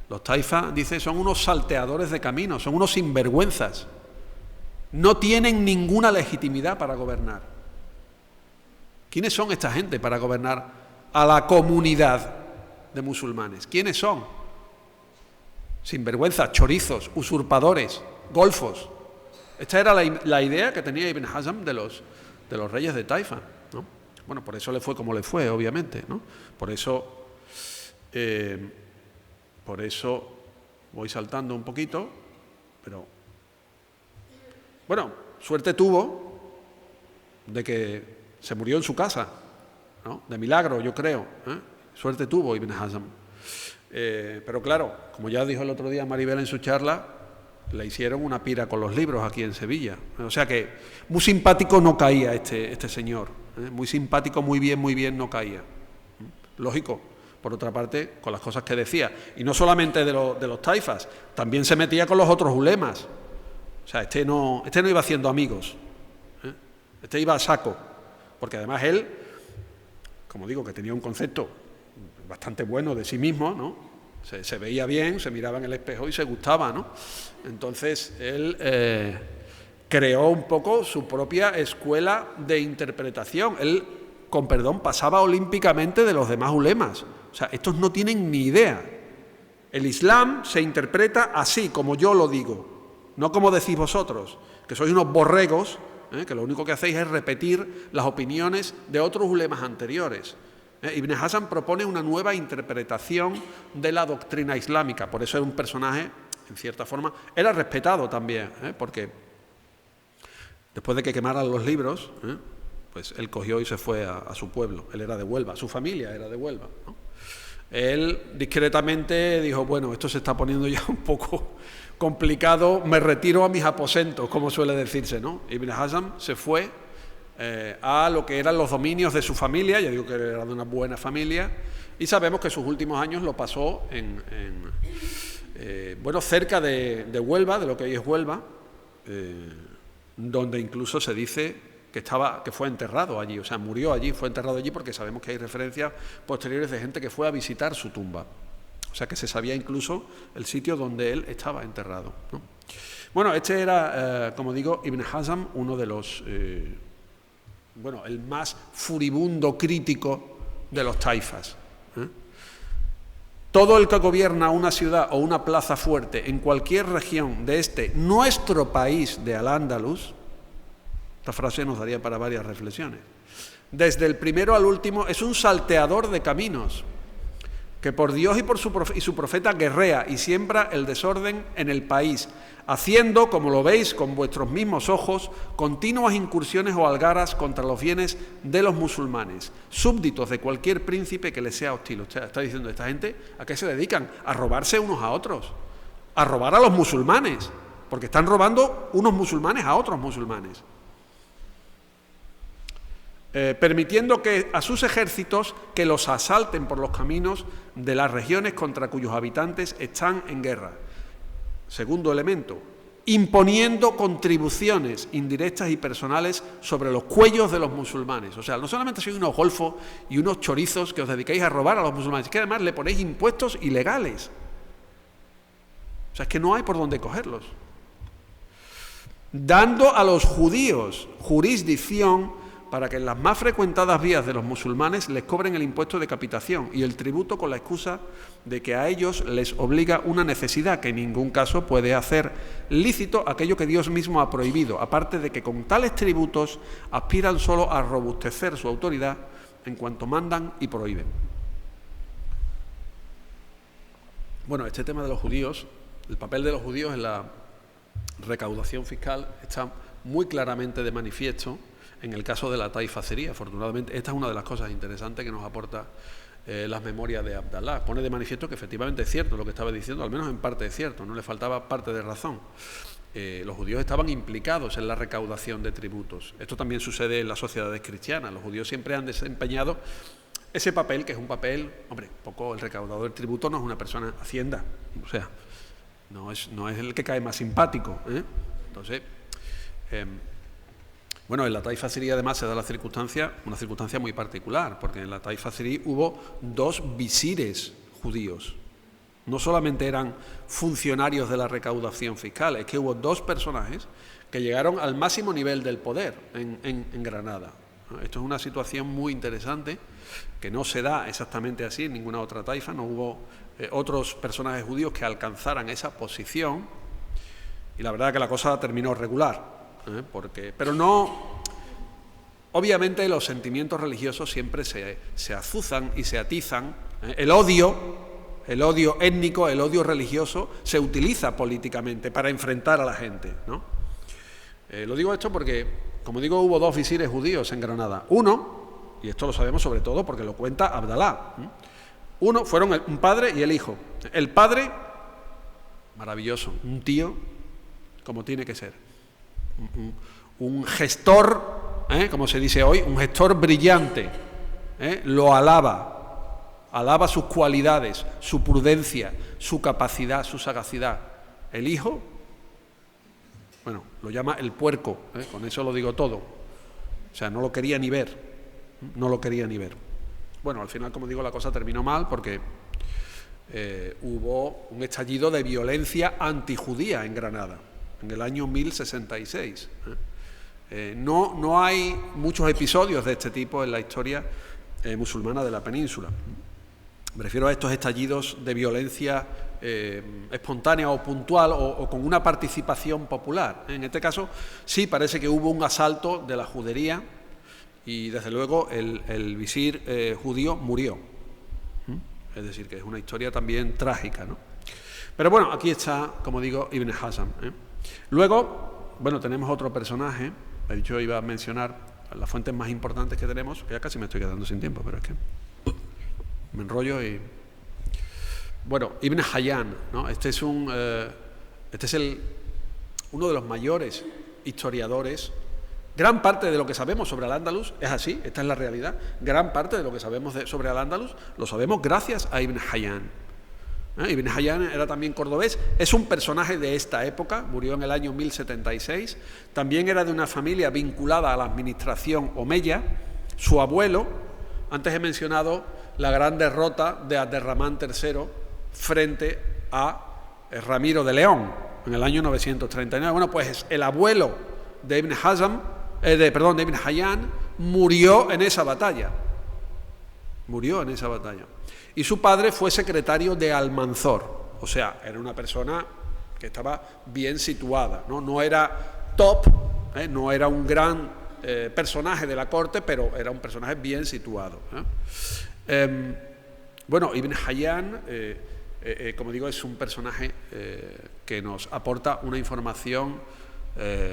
Los taifas, dice, son unos salteadores de caminos, son unos sinvergüenzas. No tienen ninguna legitimidad para gobernar. ¿Quiénes son esta gente para gobernar a la comunidad de musulmanes? ¿Quiénes son? Sinvergüenzas, chorizos, usurpadores, golfos. Esta era la idea que tenía Ibn Hazm de los reyes de Taifa, ¿no? Bueno, por eso le fue como le fue, obviamente, ¿no? Por eso voy saltando un poquito, pero bueno, suerte tuvo de que se murió en su casa, ¿no? De milagro, yo creo, ¿eh? Suerte tuvo Ibn Hazm. Pero claro, como ya dijo el otro día Maribel en su charla, le hicieron una pira con los libros aquí en Sevilla. O sea que muy simpático no caía este señor, ¿eh? Muy simpático, muy bien no caía. Lógico, por otra parte, con las cosas que decía. Y no solamente de los taifas, también se metía con los otros ulemas. O sea, este no iba haciendo amigos, ¿eh? Este iba a saco. Porque además él, como digo, que tenía un concepto bastante bueno de sí mismo, ¿no? Se veía bien, se miraba en el espejo y se gustaba, ¿no? Entonces él creó un poco su propia escuela de interpretación. Él, con perdón, pasaba olímpicamente de los demás ulemas. O sea, estos no tienen ni idea. El Islam se interpreta así, como yo lo digo, no como decís vosotros, que sois unos borregos, que lo único que hacéis es repetir las opiniones de otros ulemas anteriores. Ibn Hazm propone una nueva interpretación de la doctrina islámica, por eso era un personaje, en cierta forma, era respetado también, porque después de que quemaran los libros, pues él cogió y se fue a su pueblo, él era de Huelva, su familia era de Huelva, ¿no? Él discretamente dijo, bueno, esto se está poniendo ya un poco complicado, me retiro a mis aposentos, como suele decirse, ¿no? Ibn Hazm se fue a lo que eran los dominios de su familia, ya digo que era de una buena familia, y sabemos que sus últimos años lo pasó cerca de Huelva, de lo que hoy es Huelva, donde incluso se dice que fue enterrado allí, o sea, murió allí, fue enterrado allí, porque sabemos que hay referencias posteriores de gente que fue a visitar su tumba. O sea, que se sabía incluso el sitio donde él estaba enterrado, ¿no? Bueno, este era, como digo, Ibn Hazm, uno de los, el más furibundo crítico de los taifas, ¿eh? Todo el que gobierna una ciudad o una plaza fuerte en cualquier región de nuestro país de Al-Ándalus, esta frase nos daría para varias reflexiones, desde el primero al último es un salteador de caminos, que por Dios y su profeta guerrea y siembra el desorden en el país, haciendo, como lo veis con vuestros mismos ojos, continuas incursiones o algaras contra los bienes de los musulmanes, súbditos de cualquier príncipe que les sea hostil. Usted está diciendo, esta gente, ¿a qué se dedican? A robarse unos a otros, a robar a los musulmanes, porque están robando unos musulmanes a otros musulmanes. Permitiendo que a sus ejércitos que los asalten por los caminos de las regiones contra cuyos habitantes están en guerra. Segundo elemento, imponiendo contribuciones indirectas y personales sobre los cuellos de los musulmanes. O sea, no solamente sois unos golfos y unos chorizos que os dedicáis a robar a los musulmanes, es que además le ponéis impuestos ilegales. O sea, es que no hay por dónde cogerlos. Dando a los judíos jurisdicción para que en las más frecuentadas vías de los musulmanes les cobren el impuesto de capitación y el tributo con la excusa de que a ellos les obliga una necesidad que en ningún caso puede hacer lícito aquello que Dios mismo ha prohibido, aparte de que con tales tributos aspiran solo a robustecer su autoridad en cuanto mandan y prohíben. Bueno, este tema de los judíos, el papel de los judíos en la recaudación fiscal está muy claramente de manifiesto en el caso de la taifacería. Afortunadamente, esta es una de las cosas interesantes que nos aporta las memorias de Abdallah. Pone de manifiesto que efectivamente es cierto lo que estaba diciendo, al menos en parte es cierto, no le faltaba parte de razón. los judíos estaban implicados en la recaudación de tributos. Esto también sucede en las sociedades cristianas. Los judíos siempre han desempeñado ese papel, que es un papel, hombre, poco el recaudador del tributo no es una persona hacienda, o sea, no es el que cae más simpático, ¿eh? Entonces, bueno, en la Taifa Azirí además se da una circunstancia muy particular, porque en la Taifa Azirí hubo 2 visires judíos. No solamente eran funcionarios de la recaudación fiscal, es que hubo 2 personajes que llegaron al máximo nivel del poder en Granada. Esto es una situación muy interesante, que no se da exactamente así en ninguna otra taifa, no hubo otros personajes judíos que alcanzaran esa posición, y la verdad es que la cosa terminó regular, pero no... Obviamente los sentimientos religiosos siempre se azuzan y se atizan, el odio étnico, el odio religioso se utiliza políticamente para enfrentar a la gente, ¿no? Lo digo esto porque, como digo, hubo 2 visires judíos en Granada. Uno, y esto lo sabemos sobre todo porque lo cuenta Abdalá, uno fueron un padre y el hijo. El padre, maravilloso, un tío como tiene que ser, un gestor, como se dice hoy, un gestor brillante, lo alaba sus cualidades, su prudencia, su capacidad, su sagacidad. El hijo, bueno, lo llama el puerco, con eso lo digo todo. O sea, no lo quería ni ver, Bueno, al final, como digo, la cosa terminó mal porque hubo un estallido de violencia antijudía en Granada, en el año 1066. No hay muchos episodios de este tipo en la historia musulmana de la península. Me refiero a estos estallidos de violencia espontánea o puntual o con una participación popular. En este caso sí parece que hubo un asalto de la judería y desde luego el visir judío murió. Es decir, que es una historia también trágica, ¿no? Pero bueno, aquí está, como digo, Ibn Hazm. Luego, bueno, tenemos otro personaje. He dicho, iba a mencionar las fuentes más importantes que tenemos, que ya casi me estoy quedando sin tiempo, pero es que me enrollo y... Bueno, Ibn Hayyan, ¿no? Este es uno de los mayores historiadores. Gran parte de lo que sabemos sobre Al-Ándalus es así, esta es la realidad. Gran parte de lo que sabemos sobre Al-Ándalus lo sabemos gracias a Ibn Hayyan. Ibn Hayyan era también cordobés, es un personaje de esta época, murió en el año 1076, también era de una familia vinculada a la administración omeya. Su abuelo, antes he mencionado la gran derrota de Abderramán III frente a Ramiro de León en el año 939. Bueno, pues el abuelo de Ibn Hayyan murió en esa batalla. Y su padre fue secretario de Almanzor, o sea, era una persona que estaba bien situada, no era top, no era un gran personaje de la corte, pero era un personaje bien situado. Bueno, Ibn Hayyan, como digo, es un personaje que nos aporta una información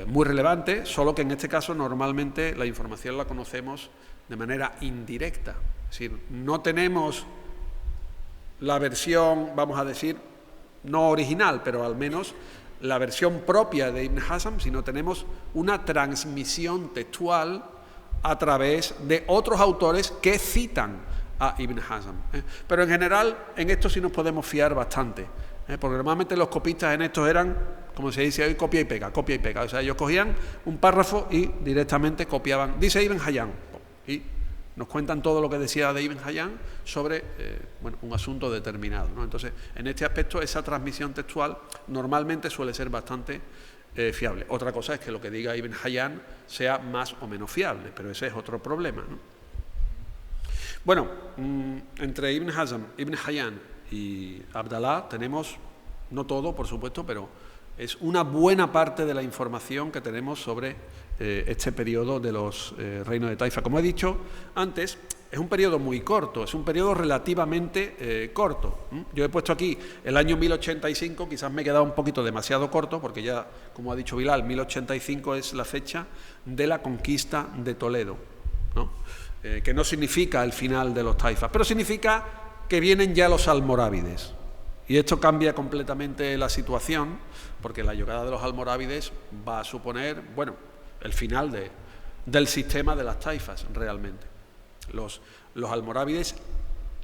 muy relevante, solo que en este caso normalmente la información la conocemos de manera indirecta. Es decir, no tenemos la versión, vamos a decir, no original, pero al menos la versión propia de Ibn Hazm, sino tenemos una transmisión textual a través de otros autores que citan a Ibn Hazm. Pero en general, en esto sí nos podemos fiar bastante, porque normalmente los copistas en estos eran, como se dice hoy, copia y pega. O sea, ellos cogían un párrafo y directamente copiaban. Dice Ibn Hayyan, y nos cuentan todo lo que decía de Ibn Hayyan sobre un asunto determinado, ¿no? Entonces, en este aspecto, esa transmisión textual normalmente suele ser bastante fiable. Otra cosa es que lo que diga Ibn Hayyan sea más o menos fiable, pero ese es otro problema, ¿no? Bueno, entre Ibn Hazm, Ibn Hayyan y Abdalá tenemos, no todo, por supuesto, pero es una buena parte de la información que tenemos sobre este periodo de los reinos de Taifa. Como he dicho antes, es un periodo muy corto, es un periodo relativamente corto. Yo he puesto aquí el año 1085, quizás me he quedado un poquito demasiado corto, porque ya, como ha dicho Bilal, 1085 es la fecha de la conquista de Toledo, ¿no? Que no significa el final de los taifas, pero significa que vienen ya los almorávides. Y esto cambia completamente la situación, porque la llegada de los almorávides va a suponer, bueno, el final del sistema de las taifas, realmente. Los almorávides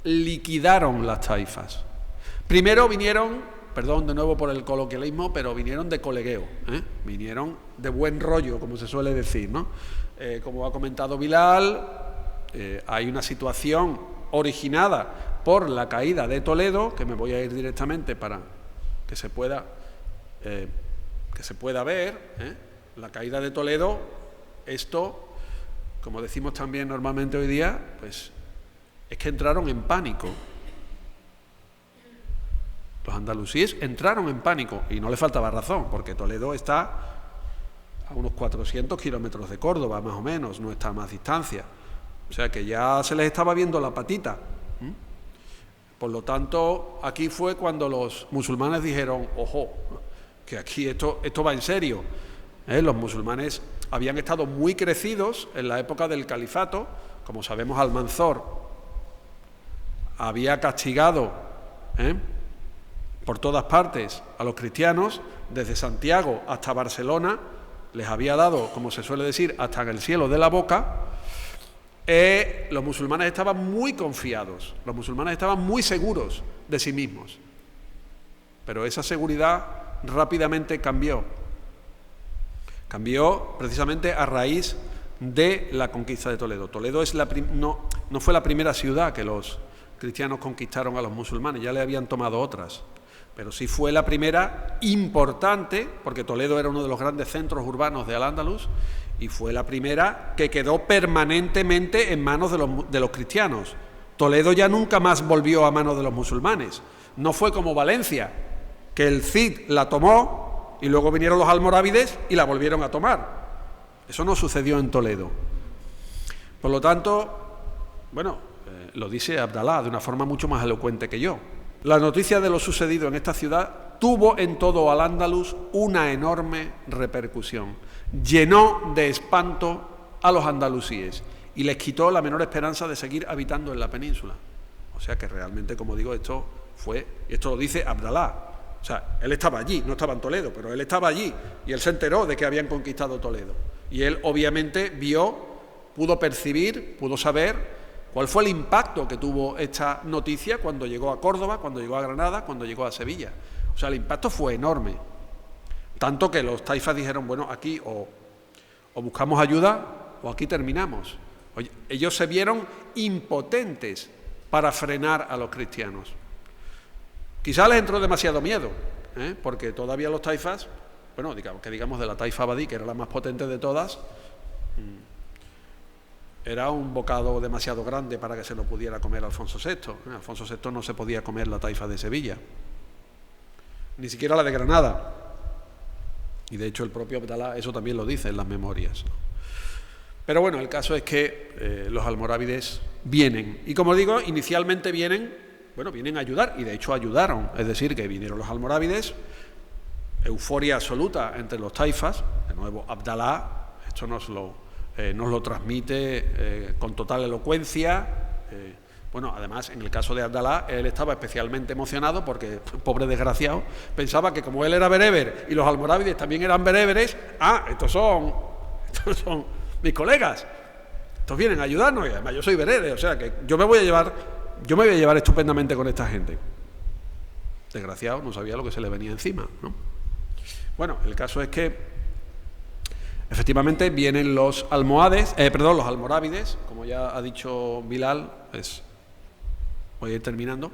liquidaron las taifas. Primero vinieron, perdón de nuevo por el coloquialismo, pero vinieron de colegueo, vinieron de buen rollo, como se suele decir, ¿no? Como ha comentado Bilal, hay una situación originada por la caída de Toledo, que me voy a ir directamente para que se pueda ver, la caída de Toledo. Esto, como decimos también normalmente hoy día, pues es que entraron en pánico. Los andalusíes entraron en pánico, y no le faltaba razón, porque Toledo está a unos 400 kilómetros de Córdoba, más o menos, no está a más distancia. O sea que ya se les estaba viendo la patita. Por lo tanto, aquí fue cuando los musulmanes dijeron, ojo, que aquí esto va en serio. Los musulmanes habían estado muy crecidos en la época del califato. Como sabemos, Almanzor había castigado por todas partes a los cristianos, desde Santiago hasta Barcelona, les había dado, como se suele decir, hasta en el cielo de la boca. Los musulmanes estaban muy confiados, los musulmanes estaban muy seguros de sí mismos, pero esa seguridad rápidamente cambió precisamente a raíz de la conquista de Toledo. Toledo no fue la primera ciudad que los cristianos conquistaron a los musulmanes, ya le habían tomado otras, pero sí fue la primera importante, porque Toledo era uno de los grandes centros urbanos de Al-Ándalus, y fue la primera que quedó permanentemente en manos de los cristianos. Toledo ya nunca más volvió a manos de los musulmanes. No fue como Valencia, que el Cid la tomó y luego vinieron los almorávides y la volvieron a tomar. Eso no sucedió en Toledo. Por lo tanto, bueno, lo dice Abdalá de una forma mucho más elocuente que yo. La noticia de lo sucedido en esta ciudad tuvo en todo Al-Ándalus una enorme repercusión. Llenó de espanto a los andalusíes y les quitó la menor esperanza de seguir habitando en la península. O sea que realmente, como digo, esto lo dice Abdalá. O sea, él estaba allí, no estaba en Toledo, pero él estaba allí y él se enteró de que habían conquistado Toledo. Y él obviamente pudo percibir, pudo saber cuál fue el impacto que tuvo esta noticia cuando llegó a Córdoba, cuando llegó a Granada, cuando llegó a Sevilla. O sea, el impacto fue enorme. Tanto que los taifas dijeron, bueno, aquí o buscamos ayuda o aquí terminamos. Oye, ellos se vieron impotentes para frenar a los cristianos. Quizá les entró demasiado miedo, porque todavía los taifas, bueno, digamos de la taifa abadí, que era la más potente de todas, era un bocado demasiado grande para que se lo pudiera comer Alfonso VI. Alfonso VI no se podía comer la taifa de Sevilla, ni siquiera la de Granada. Y de hecho el propio Abdalá eso también lo dice en las memorias. Pero bueno, el caso es que los almorávides vienen. Y como digo, inicialmente vienen a ayudar, y de hecho ayudaron. Es decir, que vinieron los almorávides, euforia absoluta entre los taifas. De nuevo, Abdalá, esto nos lo transmite con total elocuencia. Bueno, además, en el caso de Abdalá, él estaba especialmente emocionado porque, pobre desgraciado, pensaba que como él era bereber y los almorávides también eran bereberes, estos son mis colegas, estos vienen a ayudarnos, y además yo soy bereber, o sea que yo me voy a llevar estupendamente con esta gente. Desgraciado, no sabía lo que se le venía encima, ¿no? Bueno, el caso es que efectivamente vienen los almorávides, como ya ha dicho Bilal, voy a ir terminando.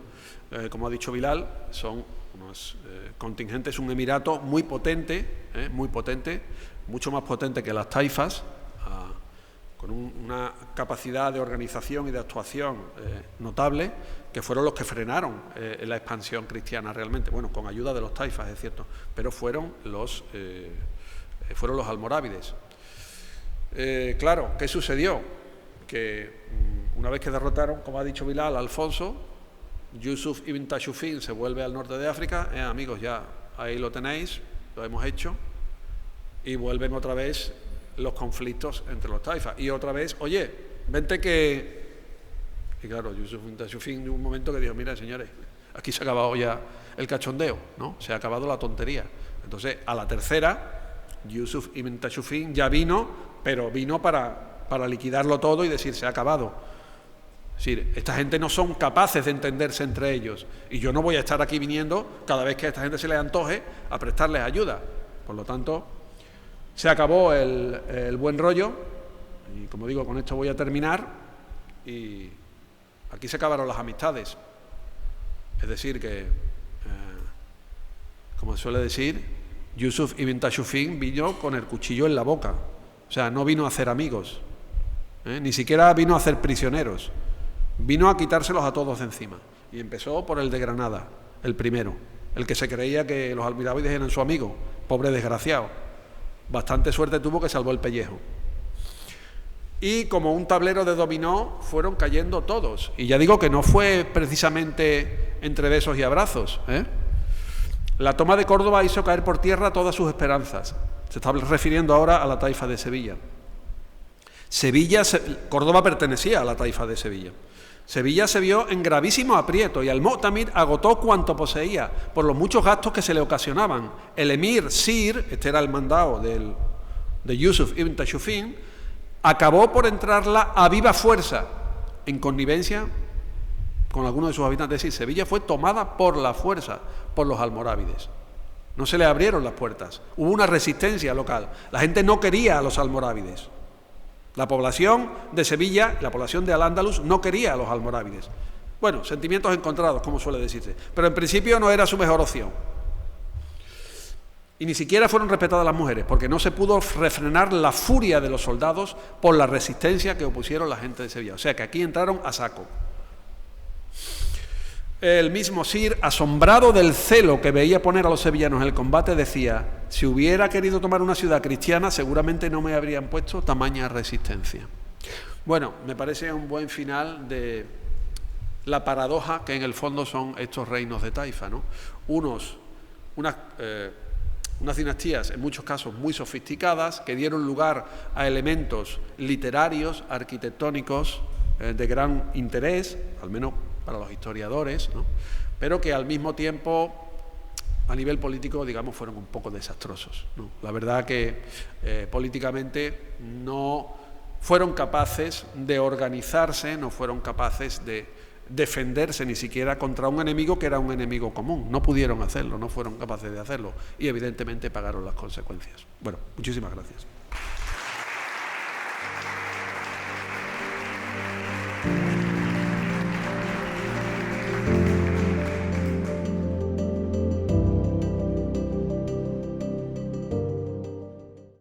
Como ha dicho Bilal, son unos contingentes, un emirato muy potente, mucho más potente que las taifas, con una capacidad de organización y de actuación notable, que fueron los que frenaron la expansión cristiana realmente, bueno, con ayuda de los taifas, es cierto, pero fueron los almorávides. Claro, ¿qué sucedió? Que una vez que derrotaron, como ha dicho Bilal, a Alfonso, Yusuf ibn Tashufin se vuelve al norte de África. Amigos, ya ahí lo tenéis, lo hemos hecho, y vuelven otra vez los conflictos entre los taifas. Y otra vez, oye, vente que... Y claro, Yusuf ibn Tashufin en un momento que dijo, mira, señores, aquí se ha acabado ya el cachondeo, ¿no? Se ha acabado la tontería. Entonces, a la tercera, Yusuf Ibn Tashfin ya vino, pero vino para liquidarlo todo y decir, se ha acabado. Es decir, esta gente no son capaces de entenderse entre ellos, y yo no voy a estar aquí viniendo cada vez que a esta gente se les antoje a prestarles ayuda. Por lo tanto, se acabó el buen rollo, y como digo, con esto voy a terminar, y aquí se acabaron las amistades. Es decir, que, como se suele decir, Yusuf Ibn Tashfin vino con el cuchillo en la boca. O sea, no vino a hacer amigos, ni siquiera vino a hacer prisioneros. Vino a quitárselos a todos de encima. Y empezó por el de Granada, el primero, el que se creía que los almorávides eran su amigo. Pobre desgraciado. Bastante suerte tuvo que salvó el pellejo. Y como un tablero de dominó fueron cayendo todos. Y ya digo que no fue precisamente entre besos y abrazos, La toma de Córdoba hizo caer por tierra todas sus esperanzas. Se está refiriendo ahora a la taifa de Sevilla. Córdoba pertenecía a la taifa de Sevilla. Sevilla se vio en gravísimo aprieto y al-Mu'tamid agotó cuanto poseía por los muchos gastos que se le ocasionaban. El emir Sir, este era el mandado de Yusuf Ibn Tashfin, acabó por entrarla a viva fuerza, en connivencia con algunos de sus habitantes. Es decir, Sevilla fue tomada por la fuerza por los almorávides. No se le abrieron las puertas, hubo una resistencia local. La gente no quería a los almorávides. La población de Sevilla, la población de Al-Ándalus, no quería a los almorávides. Bueno, sentimientos encontrados, como suele decirse, pero en principio no era su mejor opción. Y ni siquiera fueron respetadas las mujeres, porque no se pudo refrenar la furia de los soldados por la resistencia que opusieron la gente de Sevilla. O sea que aquí entraron a saco. El mismo Sir, asombrado del celo que veía poner a los sevillanos en el combate, decía: si hubiera querido tomar una ciudad cristiana, seguramente no me habrían puesto tamaña resistencia. Bueno, me parece un buen final de la paradoja que en el fondo son estos reinos de taifa, ¿no? Unas dinastías en muchos casos muy sofisticadas que dieron lugar a elementos literarios, arquitectónicos de gran interés, al menos para los historiadores, ¿no? Pero que al mismo tiempo a nivel político, digamos, fueron un poco desastrosos, ¿no? La verdad que políticamente no fueron capaces de organizarse, no fueron capaces de defenderse ni siquiera contra un enemigo que era un enemigo común. No pudieron hacerlo, no fueron capaces de hacerlo y evidentemente pagaron las consecuencias. Bueno, muchísimas gracias.